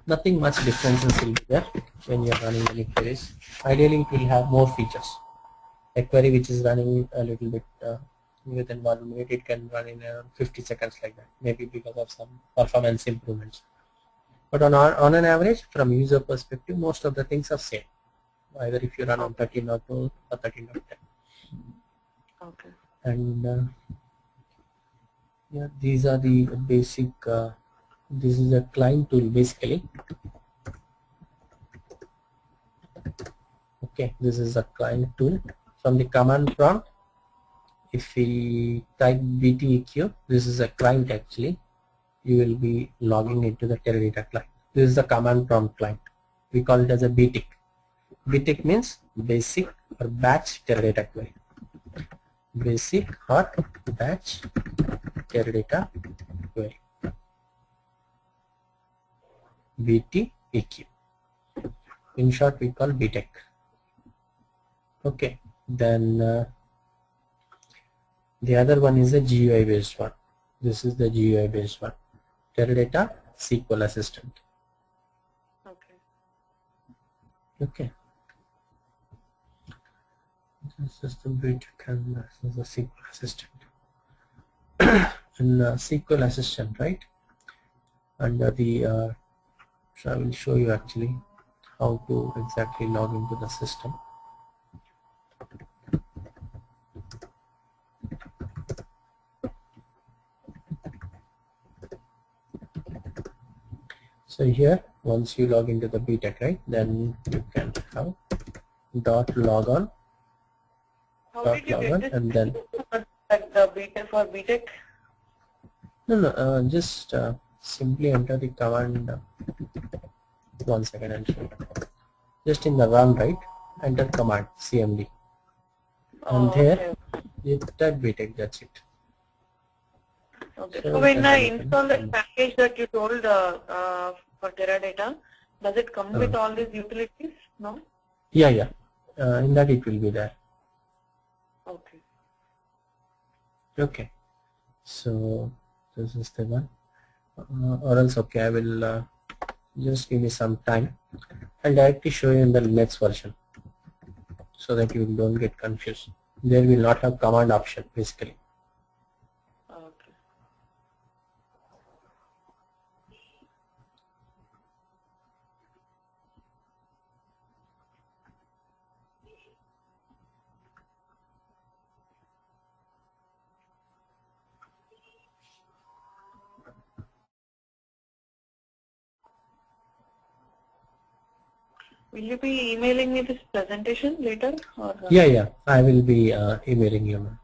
Nothing much differences will be there when you are running any queries. Ideally, it will have more features. A query which is running a little bit within 1 minute, it can run in around 50 seconds like that, maybe because of some performance improvements. But on an average, from user perspective, most of the things are same. Either if you run on 13.2 or 13.10. Okay. And yeah, these are the basic. This is a client tool basically. Okay, this is a client tool. From the command prompt, if we type BTEQ, this is a client actually. You will be logging into the Teradata client. This is the command prompt client. We call it as a BTIC. BTIC means basic or batch Teradata query. Basic or batch Teradata query. BTEQ. In short, we call BTIC. Okay, then the other one is a GUI based one. This is the GUI based one. Teradata SQL Assistant. Okay. Okay. System BTIC and this is the SQL Assistant. And SQL Assistant, right? Under the so I will show you actually how to exactly log into the system. So here, once you log into the BTIC, right, then you can have .log on. How did you get this? And then Like the BTEC for BTEC? no, just simply enter the command. 1 second and show you. Just in the run, right, enter command CMD. And there you type BTIC, that's it. Okay. So when I install the package that you told for Teradata, does it come with all these utilities? No? Yeah. In that it will be there. Okay. Okay. So this is the one. Or else, okay, I will just give me some time. I'll directly show you in the next version so that you don't get confused. There will not have command option basically. Okay. Will you be emailing me this presentation later? Or, Yeah, I will be emailing you.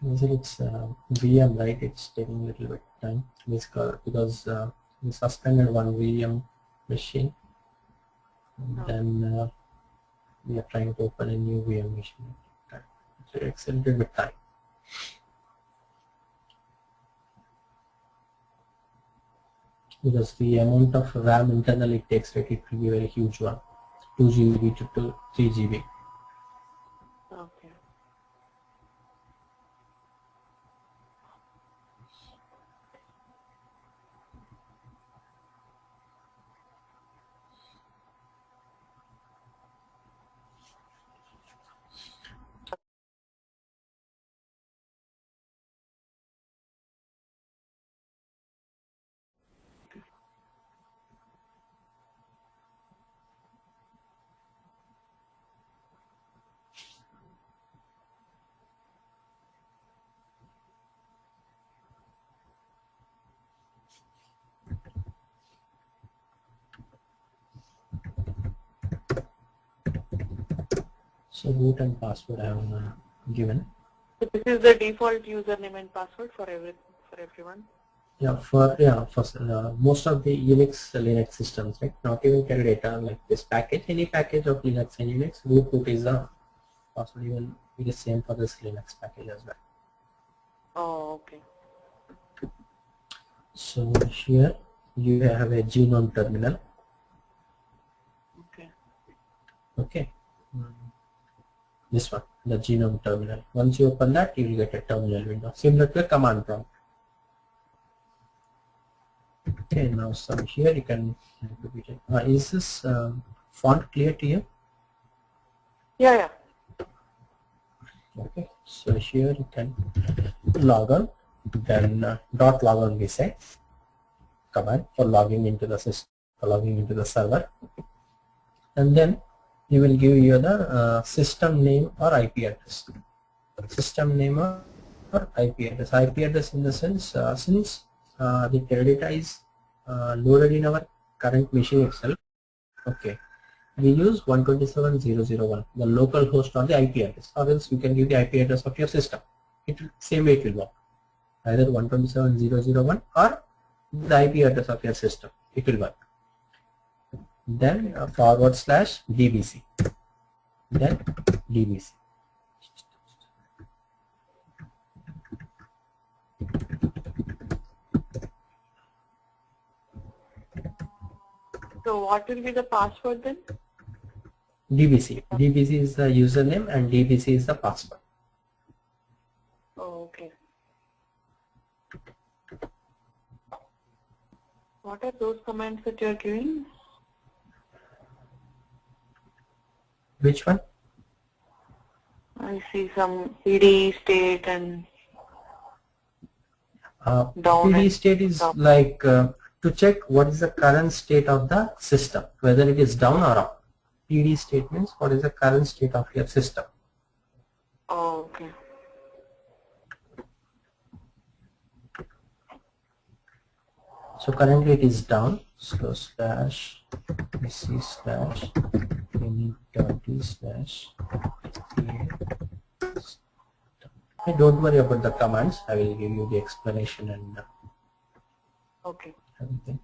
It's VM, right? It's taking a little bit time because we suspended one VM machine, and then we are trying to open a new VM machine. So it's a little bit time. Because the amount of RAM internally it takes, right, it will be a very huge one, 2 GB to 3 GB. Okay. So root and password I have given. So this is the default username and password for everyone. Yeah, for most of the Unix Linux systems, right? Not even Teradata, like this package, any package of Linux and Unix, root is the password. Even it is same for this Linux package as well. Oh, okay. So here you have a GNOME terminal. Okay. Okay. This one, the GNOME terminal. Once you open that, you will get a terminal window similar to a command prompt. Okay, now some here you can is this font clear to you? Yeah. Okay, so here you can log on, then dot log on we say command for logging into the system, logging into the server, and then you will give you the system name or IP address. System name or IP address. IP address in the sense since the Teradata is loaded in our current machine itself. Okay, we use 127.0.0.1, the local host or the IP address, or else you can give the IP address of your system. Same way it will work. Either 127.0.0.1 or the IP address of your system. It will work. Then /DBC. Then DBC. So what will be the password then? DBC. DBC is the username and DBC is the password. Oh, okay. What are those commands that you are giving? Which one? I see some PD state and down PD and state is up. like to check what is the current state of the system, whether it is down or up. PD state means what is the current state of your system. Oh, okay. So currently it is down. So slash pc slash init.d slash don't worry about the commands. I will give you the explanation and Okay. everything.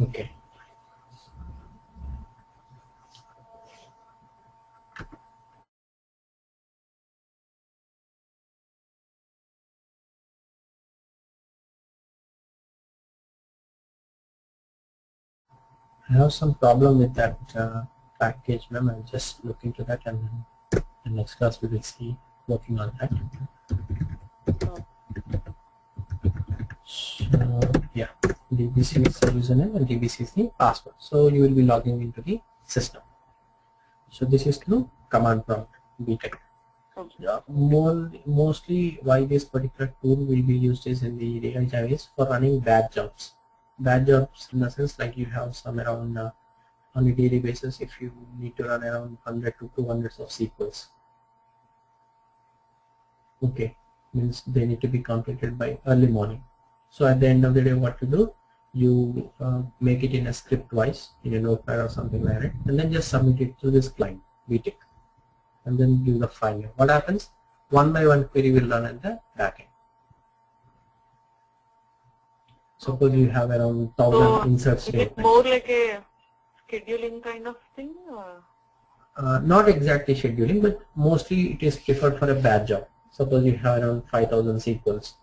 Okay. I have some problem with that package, ma'am. I'll just look into that, and then the next class we will see working on that. So yeah, DBC is the username and DBC is the password. So you will be logging into the system. So this is through command prompt BTEC. Mostly why this particular tool will be used is in the real Java is for running batch jobs. Batch jobs in the sense like you have some around on a daily basis if you need to run around 100 to 200 of sequels. Okay, means they need to be completed by early morning. So at the end of the day, what to do? You make it in a script wise in a notepad or something like that, and then just submit it to this client BTEC, and then give the file name. What happens? One by one query will run at the backend. Suppose you have around 1,000 insert statements. Is it more like a scheduling kind of thing? Or? Not exactly scheduling, but mostly it is preferred for a batch job. Suppose you have around 5,000 sequels.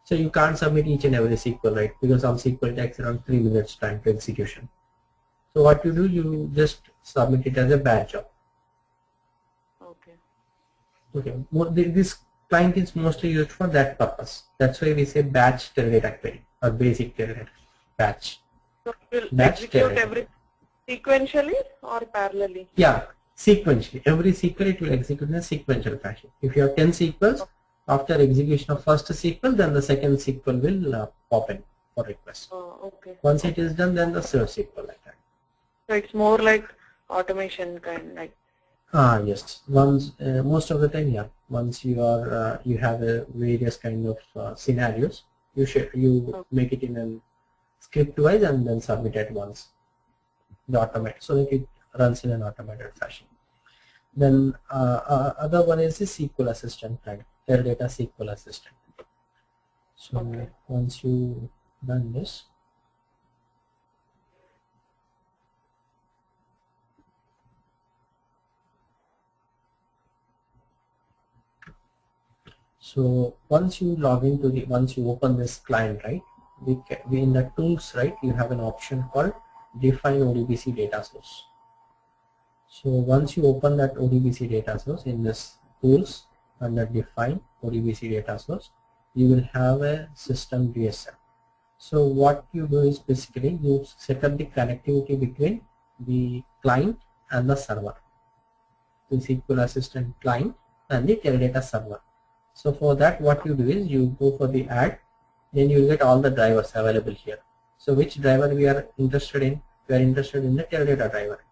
So you can't submit each and every sequel, right? Because some sequel takes around 3 minutes time to execution. So what you do, you just submit it as a batch job. Okay. Okay. This client is mostly used for that purpose. That's why we say batch Teradata query or basic Teradata batch. So it will Batch execute Teradata. every sequentially or parallelly? Yeah, sequentially. Every sequel it will execute in a sequential fashion. If you have 10 sequels, after execution of first sequel, then the second sequel will pop in for request. Oh, okay. Once it is done, then the third sequel like that. So it's more like automation kind, like. Yes. Once most of the time, yeah. Once you are you have various kind of scenarios, you make it in a script wise and then submit at once. The automate so that it runs in an automated fashion. Then other one is the SQL Assistant kind, Teradata SQL Assistant. So once you run this, so once you log into the once you open this client, right? We in the tools, right? You have an option called define ODBC data source. So once you open that ODBC data source in this tools under define ODBC data source, you will have a system DSL. So what you do is basically you set up the connectivity between the client and the server, the SQL Assistant client and the Teradata server. So for that, what you do is you go for the add, then you will get all the drivers available here. So which driver we are interested in? We are interested in the Teradata driver.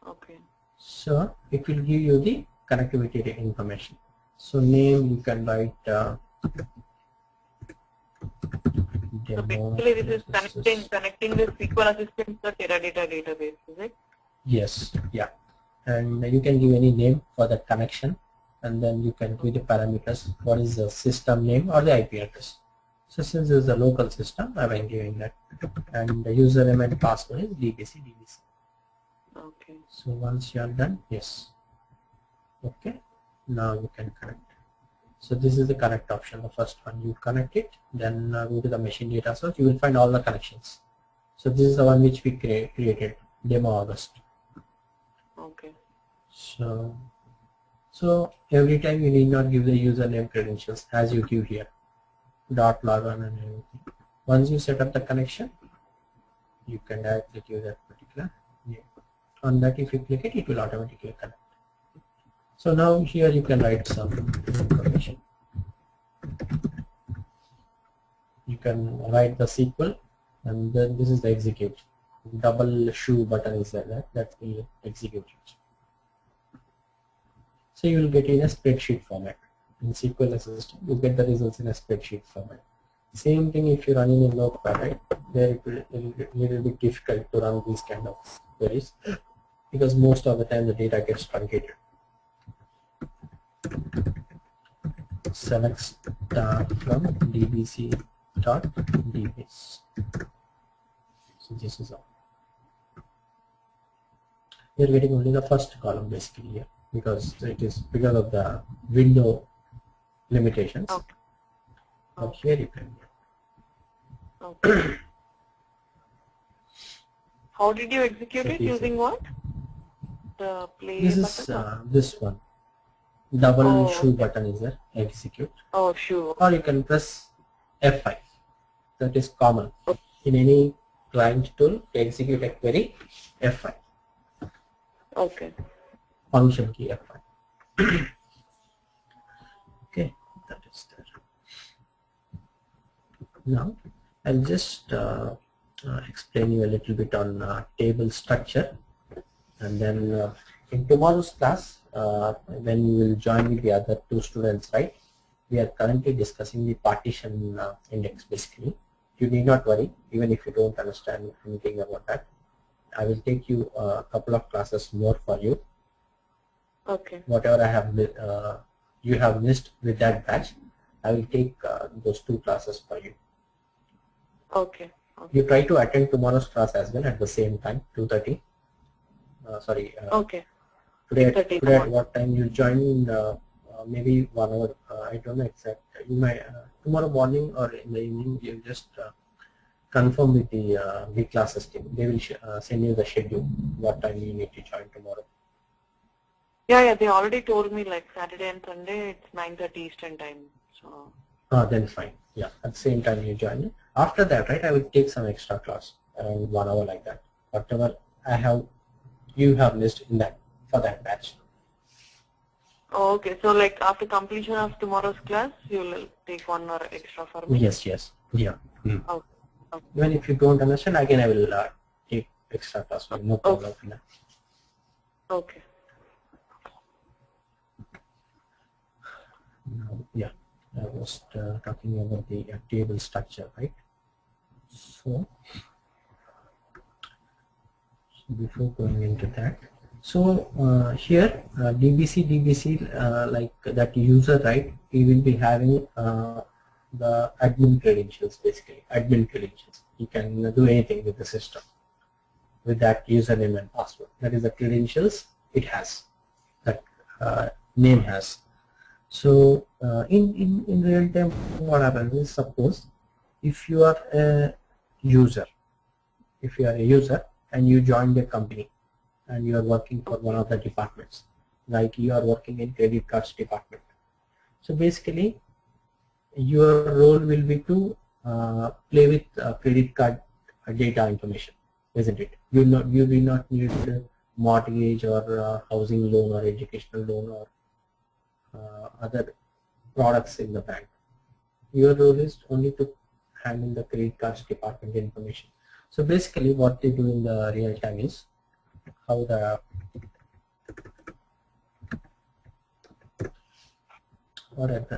Okay. So it will give you the connectivity information. So name you can write So basically this is connecting the SQL Assistant to the Teradata database, is it? Yes, yeah. And you can give any name for that connection, and then you can give the parameters. What is the system name or the IP address? So since this is a local system, I am giving that, and the username and password is DBC. Okay. So once you are done, yes. Okay. Now you can connect. So this is the connect option. The first one, you connect it, then go to the machine data source. You will find all the connections. So this is the one which we created, demo August. Okay. So every time you need not give the username credentials as you give here, .log on and everything. Once you set up the connection, you can directly give that particular name. On that, if you click it, it will automatically connect. So now here you can write some information. You can write the SQL, and then this is the execute. Double shoe button is there, that will execute it. So you will get in a spreadsheet format. In SQL Assistant, you get the results in a spreadsheet format. Same thing if you're running in Notepad, right? There it will be a little bit difficult to run these kind of queries because most of the time the data gets truncated. Select star from dbc.dbase. So this is all. We are getting only the first column basically here because it is because of the window limitations. Okay. But here you can. Okay. How did you execute it? Using what? The play this button? Is this one. Double shoe button is there. Execute. Oh, shoe. Or you can press F5. That is common in any client tool to execute a query. F5. Okay. Function key F5. Okay, that is there. Now I'll just explain you a little bit on table structure, and then in tomorrow's class, when you will join with the other two students, right? We are currently discussing the partition index basically. You need not worry, even if you don't understand anything about that. I will take you a couple of classes more for you. Okay. Whatever I have you have missed with that batch, I will take those two classes for you. Okay. You try to attend tomorrow's class as well at the same time, 2:30. Okay. Today at what time you join? Maybe 1 hour. I don't know exact. You might tomorrow morning or in the evening. You just confirm with the classes team. They will send you the schedule. What time you need to join tomorrow. Yeah. They already told me like Saturday and Sunday it's 9:30 Eastern time. So. Then fine. Yeah, at the same time you join. After that, right? I will take some extra class around 1 hour like that. Whatever you have missed in that for that batch. Oh, okay. So like after completion of tomorrow's class, you will take 1 hour extra for me? Yes. Yeah. Okay. Even if you don't understand, again I will take extra class. No problem. Okay. Yeah. I was talking about the table structure, right? So before going into that, so here DBC like that user, right? He will be having the admin credentials, basically admin credentials. He can do anything with the system with that username and password. That is the credentials it has, that name has. So in real time, what happens is, suppose if you are a user, and you join the company and you are working for one of the departments, like you are working in credit cards department. So basically your role will be to play with credit card data information, isn't it? You will not need mortgage or housing loan or educational loan or other products in the bank. Your role is only to handle the credit cards department information. So basically what they do in the real time is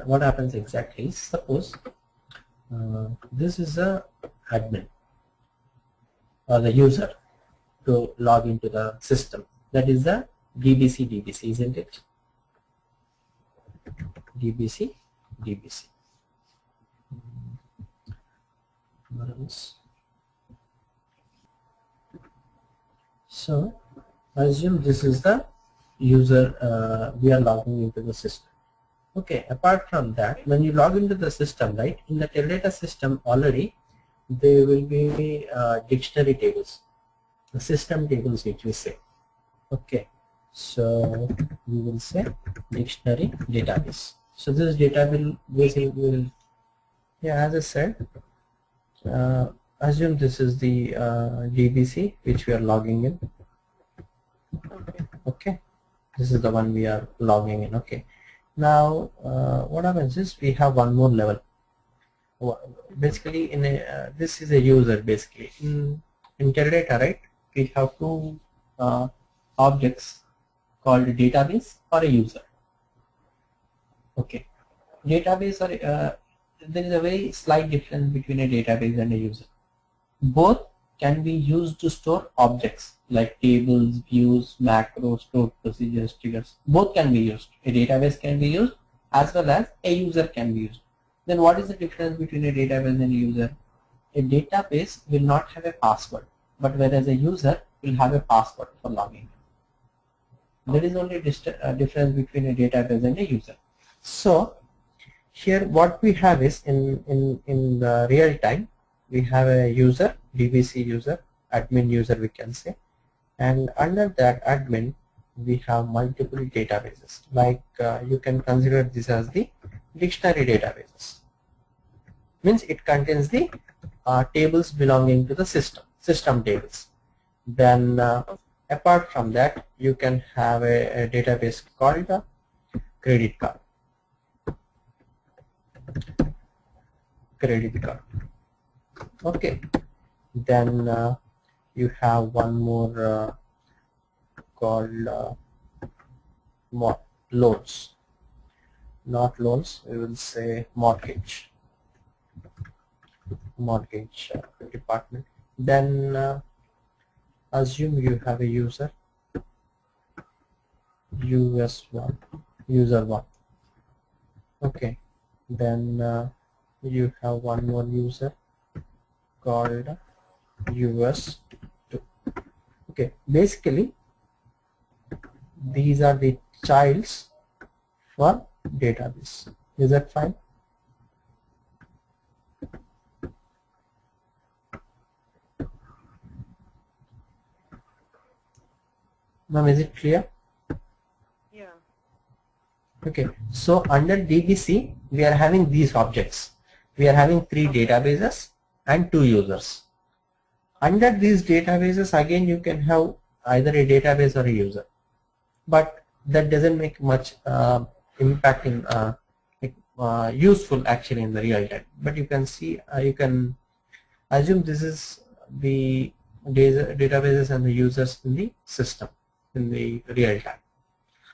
what happens exactly is, suppose this is a admin or the user to log into the system. That is the DBC, isn't it? DBC. So assume this is the user, we are logging into the system. Okay, apart from that, when you log into the system, right, in the Teradata system already there will be dictionary tables, the system tables which we say. Okay, so we will say dictionary database. So this database will yeah, as I said, assume this is the DBC which we are logging in. Okay, this is the one we are logging in. Okay, now what happens is we have one more level. Basically, this is a user. Basically, in Teradata, right, we have two objects called database or a user. Okay, database or there is a very slight difference between a database and a user. Both can be used to store objects like tables, views, macros, stored procedures, triggers. Both can be used. A database can be used as well as a user can be used. Then what is the difference between a database and a user? A database will not have a password. but whereas a user will have a password for logging. There is only difference between a database and a user. So here what we have is in the real time, we have a user, DBC user, admin user we can say, and under that admin we have multiple databases. Like you can consider this as the dictionary databases. Means it contains the tables belonging to the system tables. Then apart from that, you can have a database called a credit card. Okay. Then you have one more called loans. Not loans, we will say mortgage department. Then assume you have a user user 1. Okay. Then you have one more user called US2. Okay. Basically, these are the childs for database. Is that fine? Ma'am, is it clear? Yeah. Okay. So under DBC, we are having these objects. We are having 3 databases and 2 users. Under these databases, again, you can have either a database or a user, but that doesn't make much impacting useful actually in the real time. But you can see, you can assume this is the databases and the users in the system in the real time.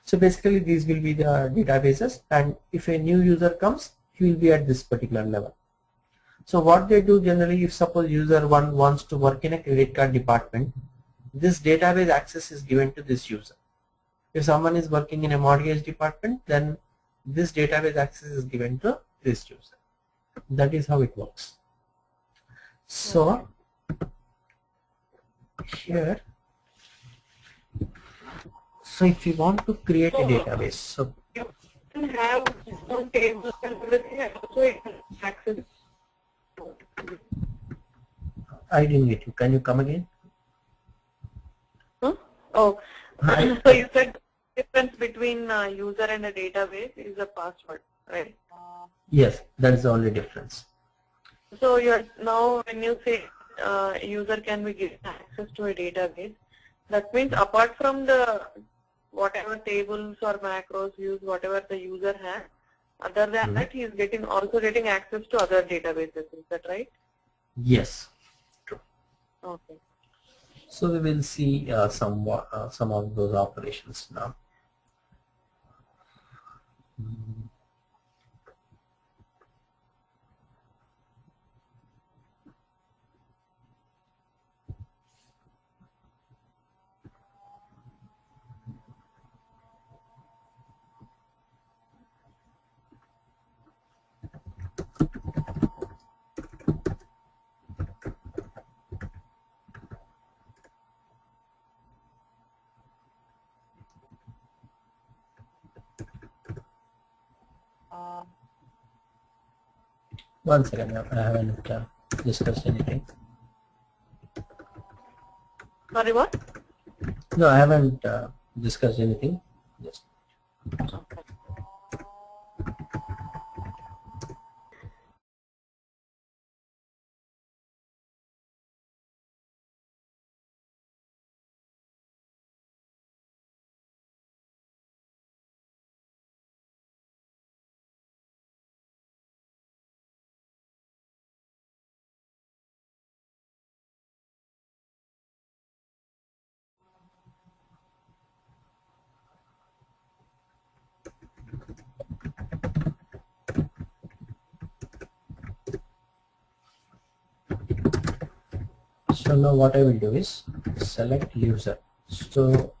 So basically these will be the databases, and if a new user comes, he will be at this particular level. So what they do generally, if suppose user 1 wants to work in a credit card department, this database access is given to this user. If someone is working in a mortgage department, then this database access is given to this user. That is how it works. So here, so if you want to create a database, so you can have some tables and everything, and also it has access. I didn't get you. Can you come again? Huh? Oh, so you said the difference between a user and a database is a password, right? Yes, that is the only difference. So you're now when you say user can be given access to a database, that means apart from the whatever tables or macros used, whatever the user has, other than that, he is also getting access to other databases. Is that right? Yes, true. Okay. So we will see some of those operations now. One second, I haven't discussed anything. Sorry, what? No, I haven't discussed anything. Yes. Okay. So now what I will do is select user. So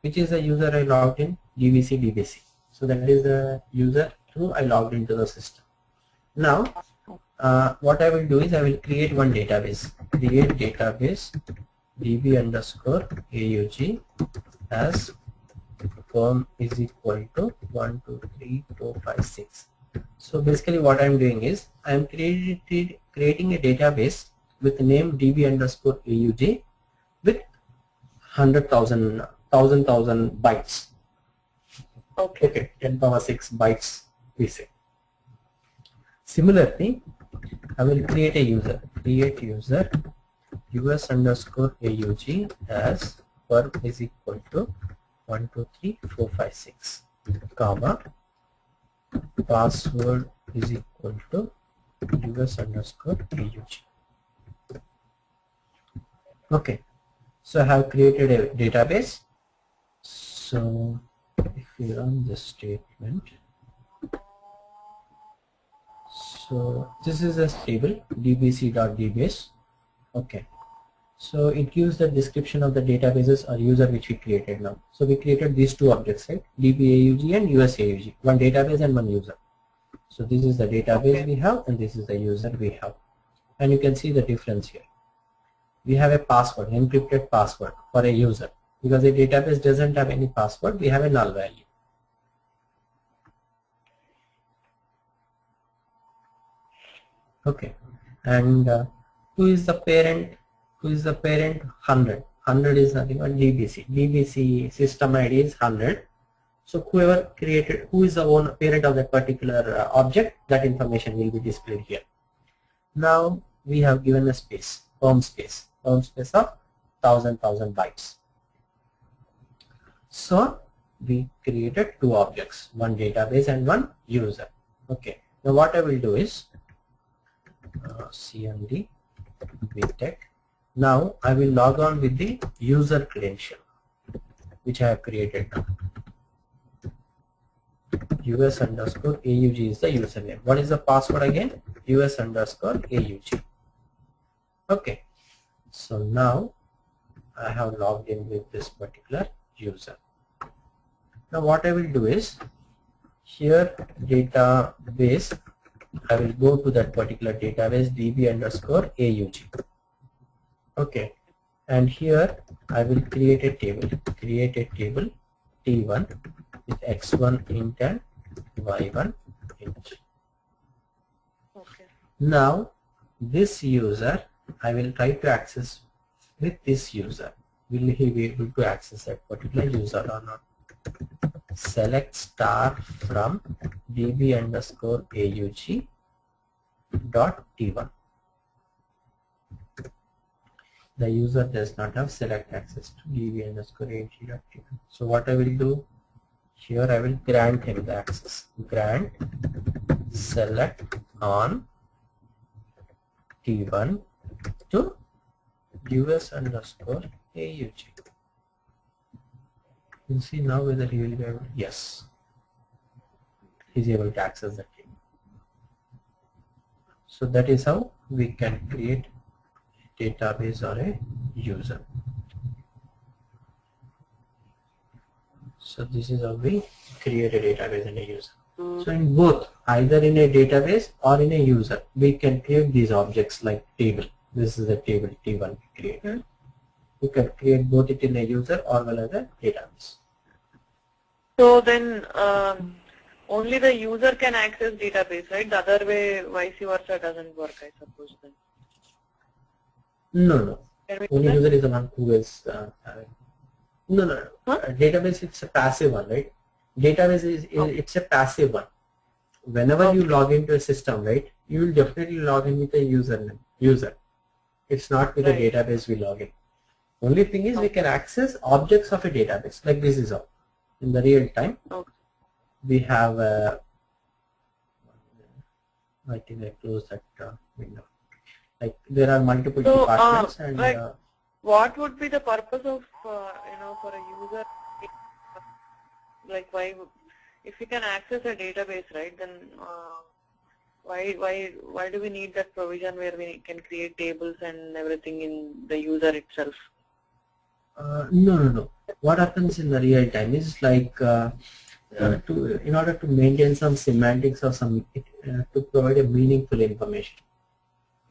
which is the user I logged in? DBC. So that is the user who I logged into the system. Now what I will do is I will create one database. Create database db underscore AUG as firm is equal to 1, 2, 3, 4, 5, 6. So basically what I'm doing is I'm creating a database with the name db underscore AUG with 100,000 bytes. Okay, 10 power 6 bytes we say. Similarly, I will create a user. Create user US underscore AUG as firm is equal to 1, 2, 3, 4, 5, 6, comma, password is equal to US underscore AUG. Okay, so I have created a database. So if you run this statement, so this is a table dbc.dbase. Okay, so it gives the description of the databases or user which we created now. So we created these two objects, right? dbaug and usaug, one database and one user. So this is the database we have and this is the user we have, and you can see the difference here. We have a password, encrypted password for a user. Because a database doesn't have any password, we have a null value. Okay, and who is the parent? Who is the parent? 100. 100 is nothing but DBC. DBC system ID is 100. So whoever created, who is the owner, parent of that particular object, that information will be displayed here. Now we have given a space, firm space of 1000 bytes. So we created two objects, one database and one user. Okay, now what I will do is cmd vtech. Now I will log on with the user credential which I have created now. US underscore AUG is the username. What is the password again? US underscore AUG. Okay, so now I have logged in with this particular user. Now what I will do is, here database, I will go to that particular database db underscore AUG. Okay, and here I will create a table T1 with x1 int and y1 int. Okay. Now this user I will try to access with this user. Will he be able to access that particular user or not? Select star from db underscore AUG dot T1. The user does not have select access to db underscore AUG dot T1. So what I will do, here I will grant him the access. Grant select on T1 to US underscore AUG. You see now whether he will be able to, yes, he is able to access the table. So that is how we can create a database or a user. So this is how we create a database and a user. So in both, either in a database or in a user, we can create these objects like table. This is the table T1 we created. We can create both it in a user or well as a database. So then only the user can access database, right? The other way, vice versa, doesn't work, I suppose then. No. Only user is the one who is no. Huh? Database, it's a passive one, right? Database is it's a passive one. Whenever you log into a system, right, you will definitely log in with a user. It's not with a database we log in. Only thing is we can access objects of a database, like this is all. In the real time, we have I think I closed that window. Like there are multiple departments and like what would be the purpose of for a user, like why, if you can access a database, right, then why do we need that provision where we can create tables and everything in the user itself? No. What happens in the real time is like in order to maintain some semantics or some to provide a meaningful information.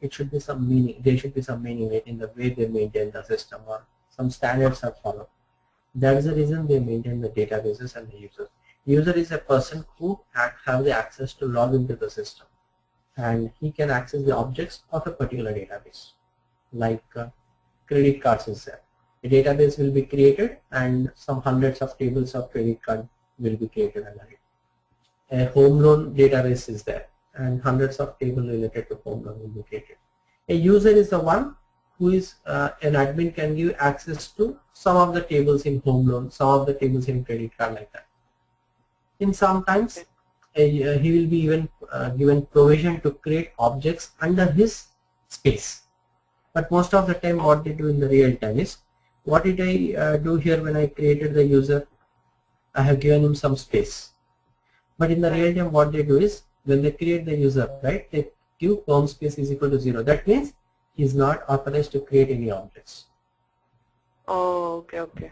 it should be some meaning. There should be some meaning in the way they maintain the system, or some standards are followed. That is the reason they maintain the databases and the users. User is a person who have the access to log into the system, and he can access the objects of a particular database. Like credit cards is there. A database will be created and some hundreds of tables of credit card will be created under it. A home loan database is there and hundreds of tables related to home loan will be created. A user is the one who is an admin can give access to some of the tables in home loan, some of the tables in credit card, like that. In sometimes he will be even given provision to create objects under his space. But most of the time what they do in the real time is, what did I do here when I created the user? I have given him some space. But in the real time what they do is, when they create the user, right, they give home space is equal to 0. That means he is not authorized to create any objects. Oh, okay.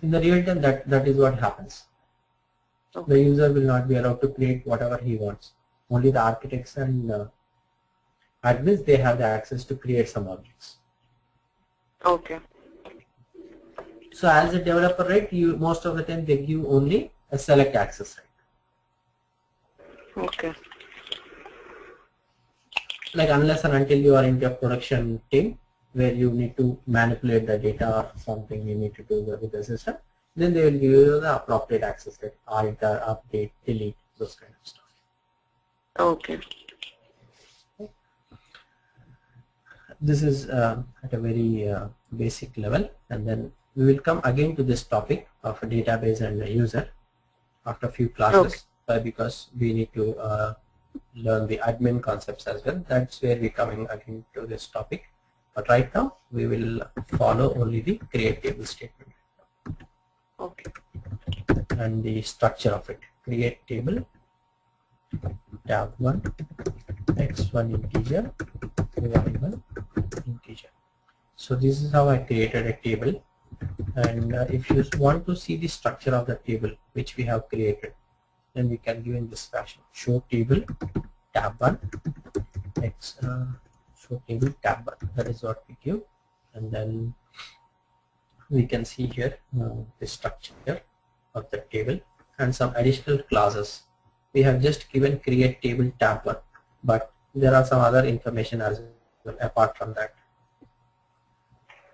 In the real time that is what happens. Okay. The user will not be allowed to create whatever he wants. Only the architects and admins, they have the access to create some objects. Okay. So as a developer, right, you most of the time they give only a select access right. Okay. Like unless and until you are into a production team where you need to manipulate the data or something you need to do with the system, then they will give you the appropriate access right, alter, update, delete, those kind of stuff. Okay. This is at a very basic level, and then we will come again to this topic of a database and a user after a few classes. Okay. Because we need to learn the admin concepts as well. That's where we're coming again to this topic. But right now we will follow only the create table statement. Okay. And the structure of it. Create table, tab 1, x1 integer, y1 integer. So this is how I created a table. And if you want to see the structure of the table which we have created, then we can give in this fashion: show table tab 1 show table tab 1. That is what we give, and then we can see here the structure of the table and some additional clauses. We have just given create table tab 1, but there are some other information as well apart from that.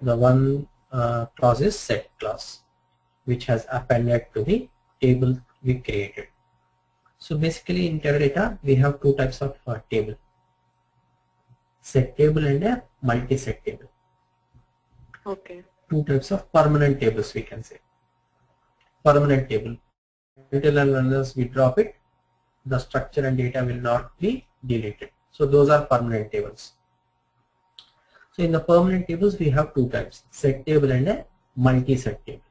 The one clause is set clause, which has appended to the table we created. So basically in Teradata we have two types of table: set table and a multi-set table. Okay. Two types of permanent tables we can say. Permanent table, until and unless we drop it, the structure and data will not be deleted. So those are permanent tables. So in the permanent tables we have two types: set table and a multi-set table.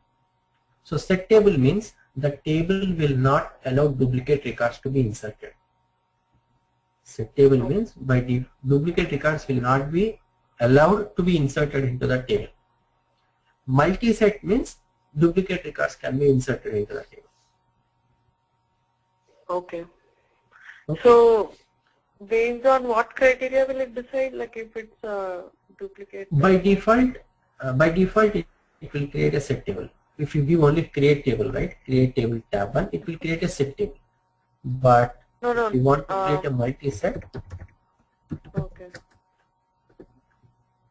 So set table means the table will not allow duplicate records to be inserted. Set table means by duplicate records will not be allowed to be inserted into the table. Multi-set means duplicate records can be inserted into the table. Okay. So based on what criteria will it decide, like if it's a duplicate? By default it will create a set table. If you give only create table, right, create table tab 1, it will create a set table. But if you want to create a multi-set, okay,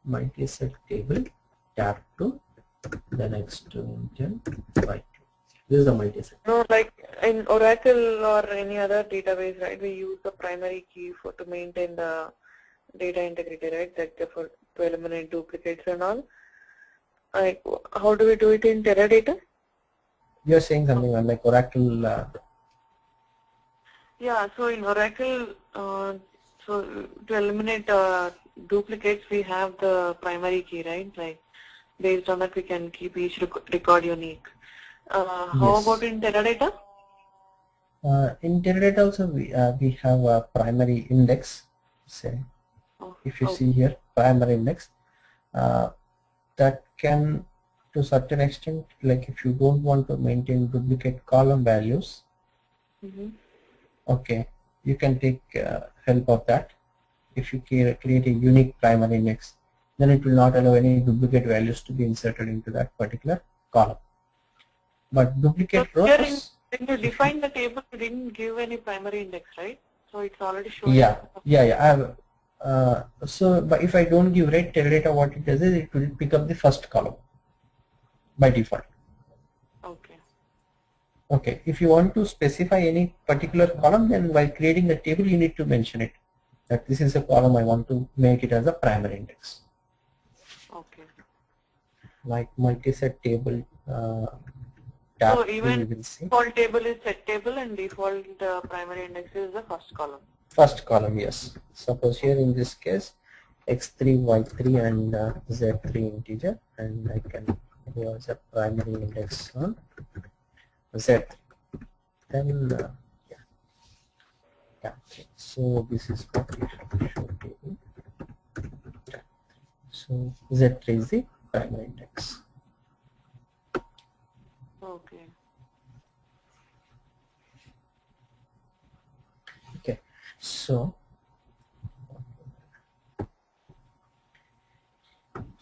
multi-set table tab 2, the next 10 by 2. This is a multi-set. No, like in Oracle or any other database, right, we use the primary key to maintain the data integrity, right, like to eliminate duplicates and all. Like, how do we do it in Teradata? You're saying something like Oracle. Yeah, so in Oracle, so to eliminate duplicates, we have the primary key, right? Like based on that, we can keep each record unique. How about in Teradata? In Teradata also we have a primary index. Say, if you see here, primary index. That can, to certain extent, like if you don't want to maintain duplicate column values, okay, you can take help of that. if you create a unique primary index, then it will not allow any duplicate values to be inserted into that particular column. But duplicate So here rows, when you define the table, you didn't give any primary index, right? So it's already showing. yeah. I have, so but if I don't give red Teradata, what it does is it will pick up the first column by default. Okay. Okay, if you want to specify any particular column, then while creating the table you need to mention it, that this is a column I want to make it as a primary index. Okay. Like multi-set table tab, so even you will see. Default table is set table and default primary index is the first column. First column, yes. Suppose here in this case x3, y3 and z3 integer, and I can go as a primary index on z. Then yeah. So this is what we have to show table. So z3 is the primary index. Okay. Okay. So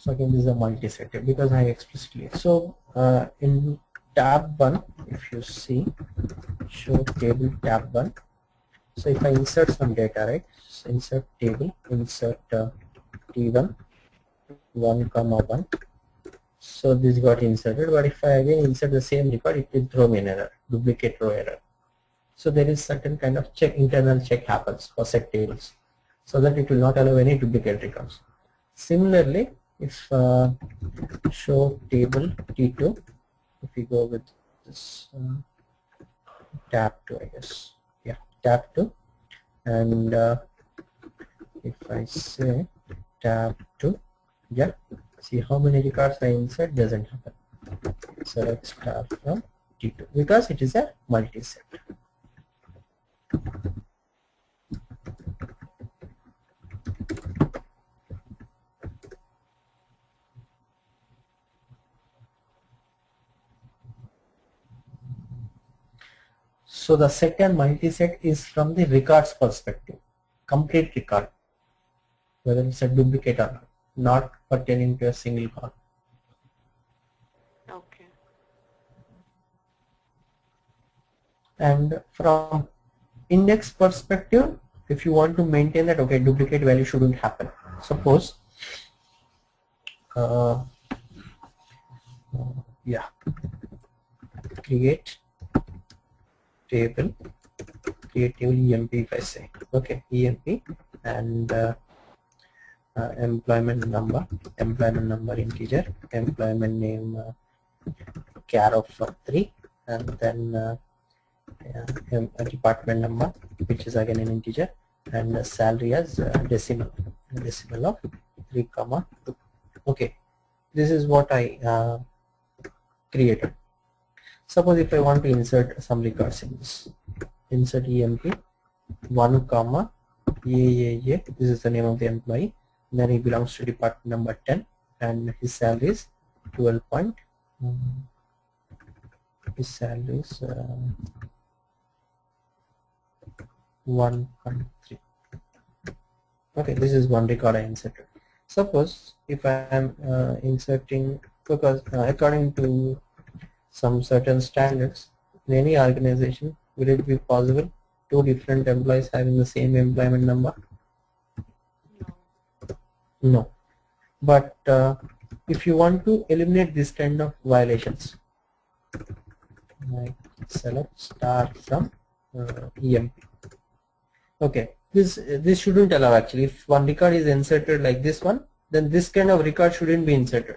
again this is a multi-set because I explicitly. So in tab 1, if you see, show table tab 1. So if I insert some data, right? So insert table, insert T1, 1 comma 1. So this got inserted, but if I again insert the same record, it will throw me an error, duplicate row error. So there is certain kind of check, internal check happens for set tables, so that it will not allow any duplicate records. Similarly, if show table T2, if we go with this tab 2, I guess, yeah, tab 2, and if I say tab 2, yeah, see how many records I insert doesn't happen. So let's start from T2 because it is a multi-set. So the set and multi-set is from the records perspective, complete record, whether it's a duplicate or not pertaining to a single column. Okay. And from index perspective, if you want to maintain that, okay, duplicate value shouldn't happen. Suppose, yeah, create table EMP, if I say, okay, EMP, and employment number integer, employment name char of 3, and then a department number, which is again an integer, and salary as decimal of 3 comma 2. Okay, this is what I created. Suppose if I want to insert some records in this, insert EMP 1 comma AAA, this is the name of the employee, then he belongs to department number 10 and his salary is 12 point, his salary is 1.3. okay, this is one record I inserted. Suppose if I am inserting, because according to some certain standards in any organization, will it be possible 2 different employees having the same employment number? No. But if you want to eliminate this kind of violations, like select star from EMP. Okay, this shouldn't allow actually. If one record is inserted like this one, then this kind of record shouldn't be inserted.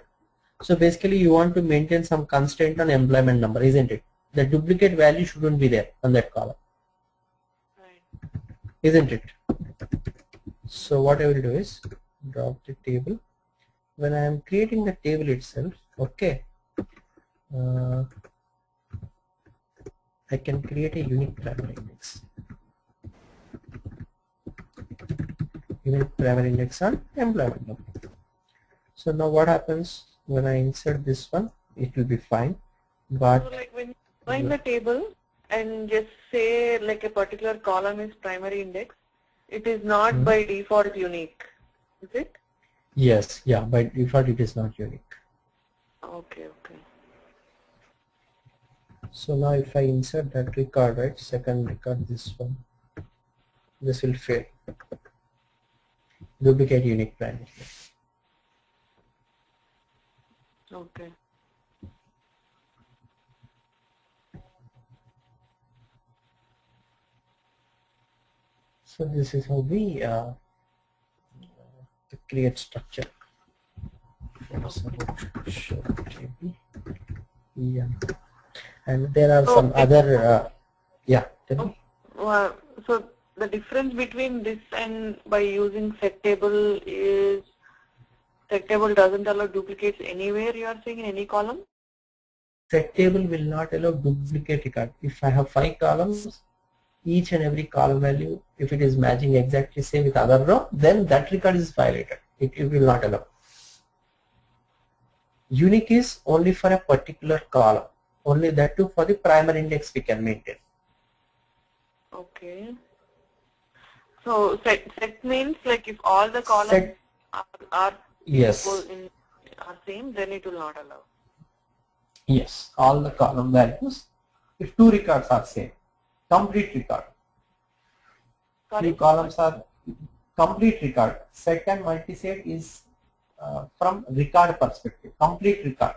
So basically you want to maintain some constraint on employment number, isn't it? The duplicate value shouldn't be there on that column. Right. Isn't it? So what I will do is drop the table. When I am creating the table itself, okay, I can create a unique primary index. Unique primary index on employment number. So now what happens when I insert this one? It will be fine. But so like when you find the table and just say like a particular column is primary index, it is not by default unique, is it? Yes, yeah, by default it is not unique. Okay, okay. So now if I insert that record, right, second record, this one, this will fail. Duplicate unique primary. Okay. So this is how we create structure. Yeah, and there are some other. Yeah. Tell me. So the difference between this and by using set table is set table doesn't allow duplicates anywhere. You are saying in any column. Set table will not allow duplicate record. If I have 5 columns, each and every column value, if it is matching exactly same with other row, then that record is violated. It will not allow. Unique is only for a particular column. Only that too for the primary index we can maintain. Okay. So set means like if all the columns are yes, are same, then it will not allow. Yes, all the column values. If 2 records are same, complete record. Sorry? 3 columns are complete record. Set and multi-set is from record perspective, complete record.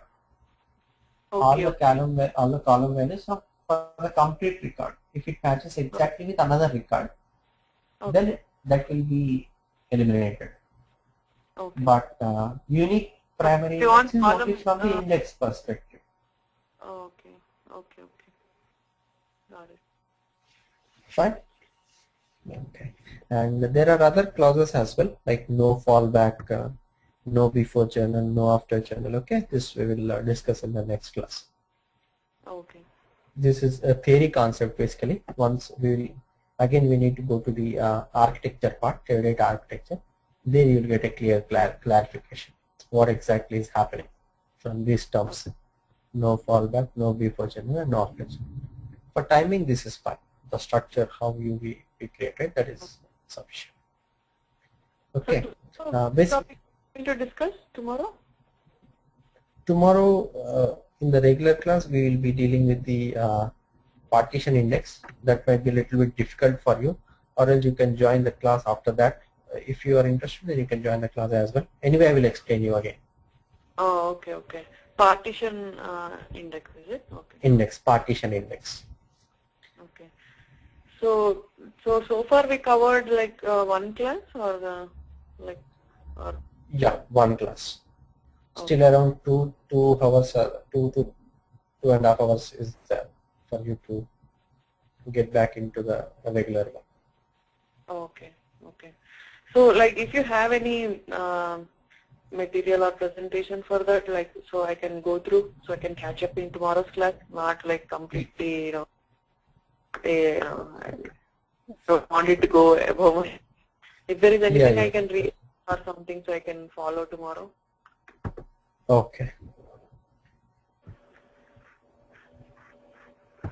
Okay. All the column values are for the complete record. If it matches exactly with another record, then that will be eliminated. Okay. But unique primary index is only from the index perspective. Okay. Okay. Okay. Got it. Fine. Okay. And there are other clauses as well, like no fallback, no before journal, no after journal. Okay, this we will discuss in the next class. Okay. This is a theory concept basically. Once we will, again we need to go to the architecture part, data architecture. Then you will get a clear clarification what exactly is happening from these terms. No fallback, no before journal, and no after journal. For timing, this is fine. The structure how you be created, that is sufficient. Okay. Basically, going to discuss tomorrow? Tomorrow in the regular class we will be dealing with the partition index. That might be a little bit difficult for you, or else you can join the class after that. If you are interested, then you can join the class as well. Anyway, I will explain you again. Oh, okay, okay. Partition index, is it? Okay. Index, partition index. Okay. So far we covered like one class or yeah, one class. Okay. Still around 2 hours, 2.5 hours is there for you to get back into the regular one. Okay, okay. So like if you have any material or presentation for that, like so I can go through, so I can catch up in tomorrow's class, not like completely, I don't want it to go above my. If there is anything I can read or something, so I can follow tomorrow. Okay.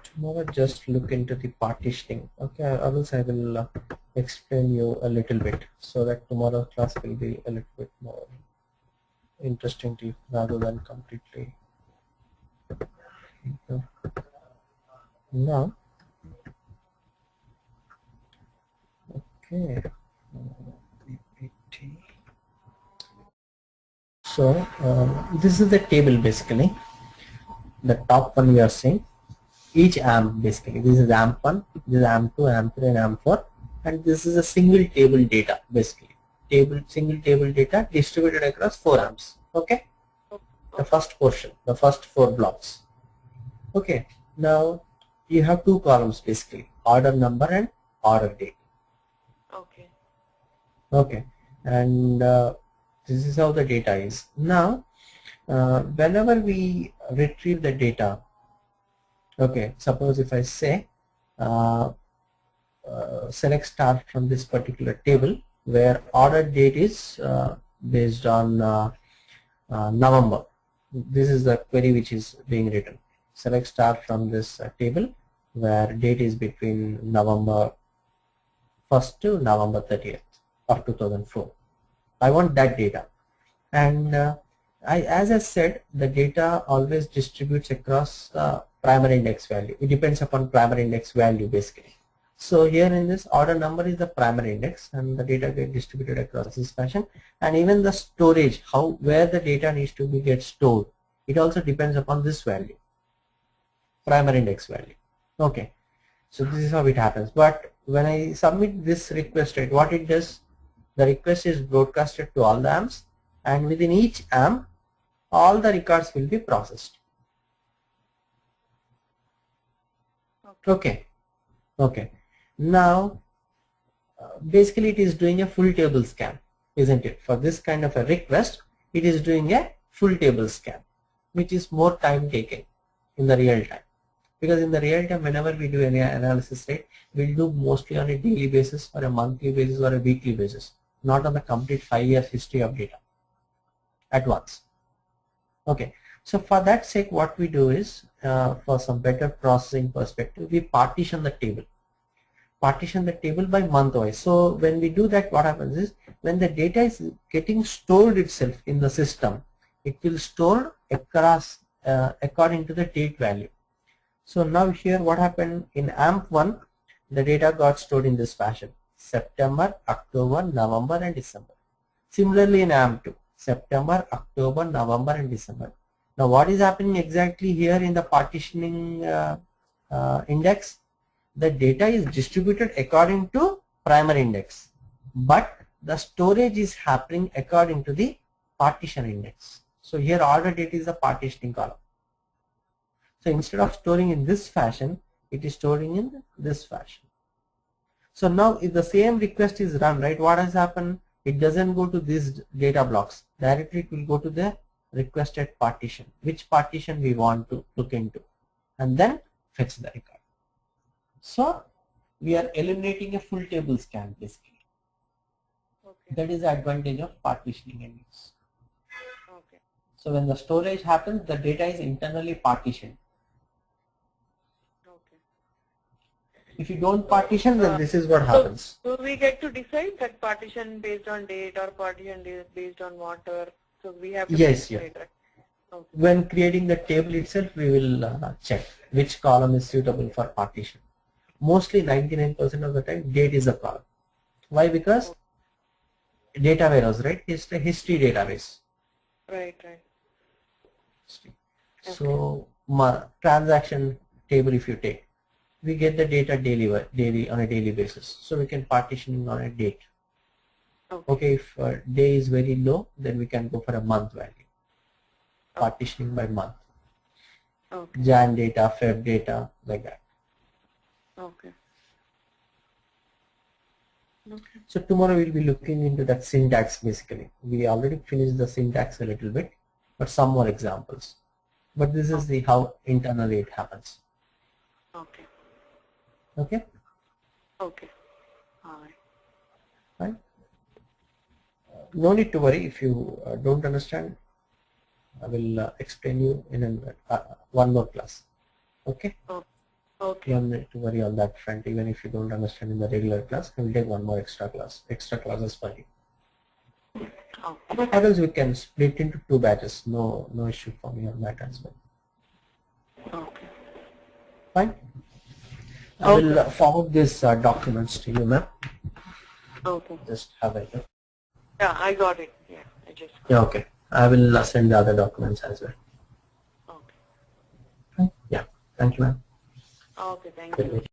Tomorrow just look into the partitioning. Okay, else I will explain you a little bit so that tomorrow's class will be a little bit more interesting to you rather than completely. Now, okay. So this is the table basically. The top one we are seeing. Each AMP basically. This is AMP1, this is AMP2, AMP3, and AMP4, and this is a single table data basically. Single table data distributed across 4 AMPs. Okay. The first portion, the first 4 blocks. Okay. Now you have 2 columns basically, order number and order date. Okay. Okay. And this is how the data is. Now, whenever we retrieve the data, okay, suppose if I say select star from this particular table where order date is based on November. This is the query which is being written. Select star from this table where date is between November 1st to November 30th of 2004. I want that data. And as I said, the data always distributes across primary index value. It depends upon primary index value basically. So here in this, order number is the primary index, and the data get distributed across this fashion. And even the storage, where the data needs to be get stored, it also depends upon this value, primary index value. Okay, so this is how it happens. But when I submit this request, right, what it does, the request is broadcasted to all the AMPs, and within each AMP, all the records will be processed. Okay. Now, basically it is doing a full table scan, isn't it? For this kind of a request, it is doing a full table scan, which is more time taking in the real time. Because in the real time, whenever we do any analysis, right, we'll do mostly on a daily basis or a monthly basis or a weekly basis, not on the complete 5 years history of data at once. Okay, so for that sake, what we do is, for some better processing perspective, we partition the table. Partition the table by month wise. So when we do that, what happens is, when the data is getting stored itself in the system, it will store across according to the date value. So now here what happened in AMP1, the data got stored in this fashion: September, October, November and December. Similarly in AMP2, September, October, November and December. Now what is happening exactly here in the partitioning index? The data is distributed according to primary index, but the storage is happening according to the partition index. So here order date is the partitioning column. So instead of storing in this fashion, it is storing in this fashion. So now if the same request is run, right, what has happened? It doesn't go to these data blocks. Directly it will go to the requested partition, which partition we want to look into, and then fetch the record. So we are eliminating a full table scan basically. Okay. That is the advantage of partitioning index. Okay. So when the storage happens, the data is internally partitioned. Okay. If you don't partition, then this is what happens. So we get to decide that partition based on date or partition based on water. So we have to decide, right? Okay. When creating the table itself, we will check which column is suitable for partition. Mostly 99% of the time, date is a column. Why? Because data warehouse, right? It's a history database. Right. So transaction table, if you take, we get the data daily on a daily basis. So we can partition on a date. Okay, if day is very low, then we can go for a month value. Partitioning by month. Okay. Jan data, Feb data, like that. Okay. So tomorrow we'll be looking into that syntax basically. We already finished the syntax a little bit, but some more examples. But this is the how internally it happens. Okay. Okay? Okay. All right. Fine. No need to worry if you don't understand. I will explain you in one more class. Okay? Okay. You don't need to worry on that front. Even if you don't understand in the regular class, I will take one more extra classes for you. Okay. Or else we can split into 2 batches. No issue for me on that as well. Okay. Fine. I will forward these documents to you, ma'am. Okay. Just have a look. Yeah, I got it. Yeah, I just. Yeah, okay. I will send the other documents as well. Okay. Fine. Yeah. Thank you, ma'am. Okay. Thank Good you. meeting.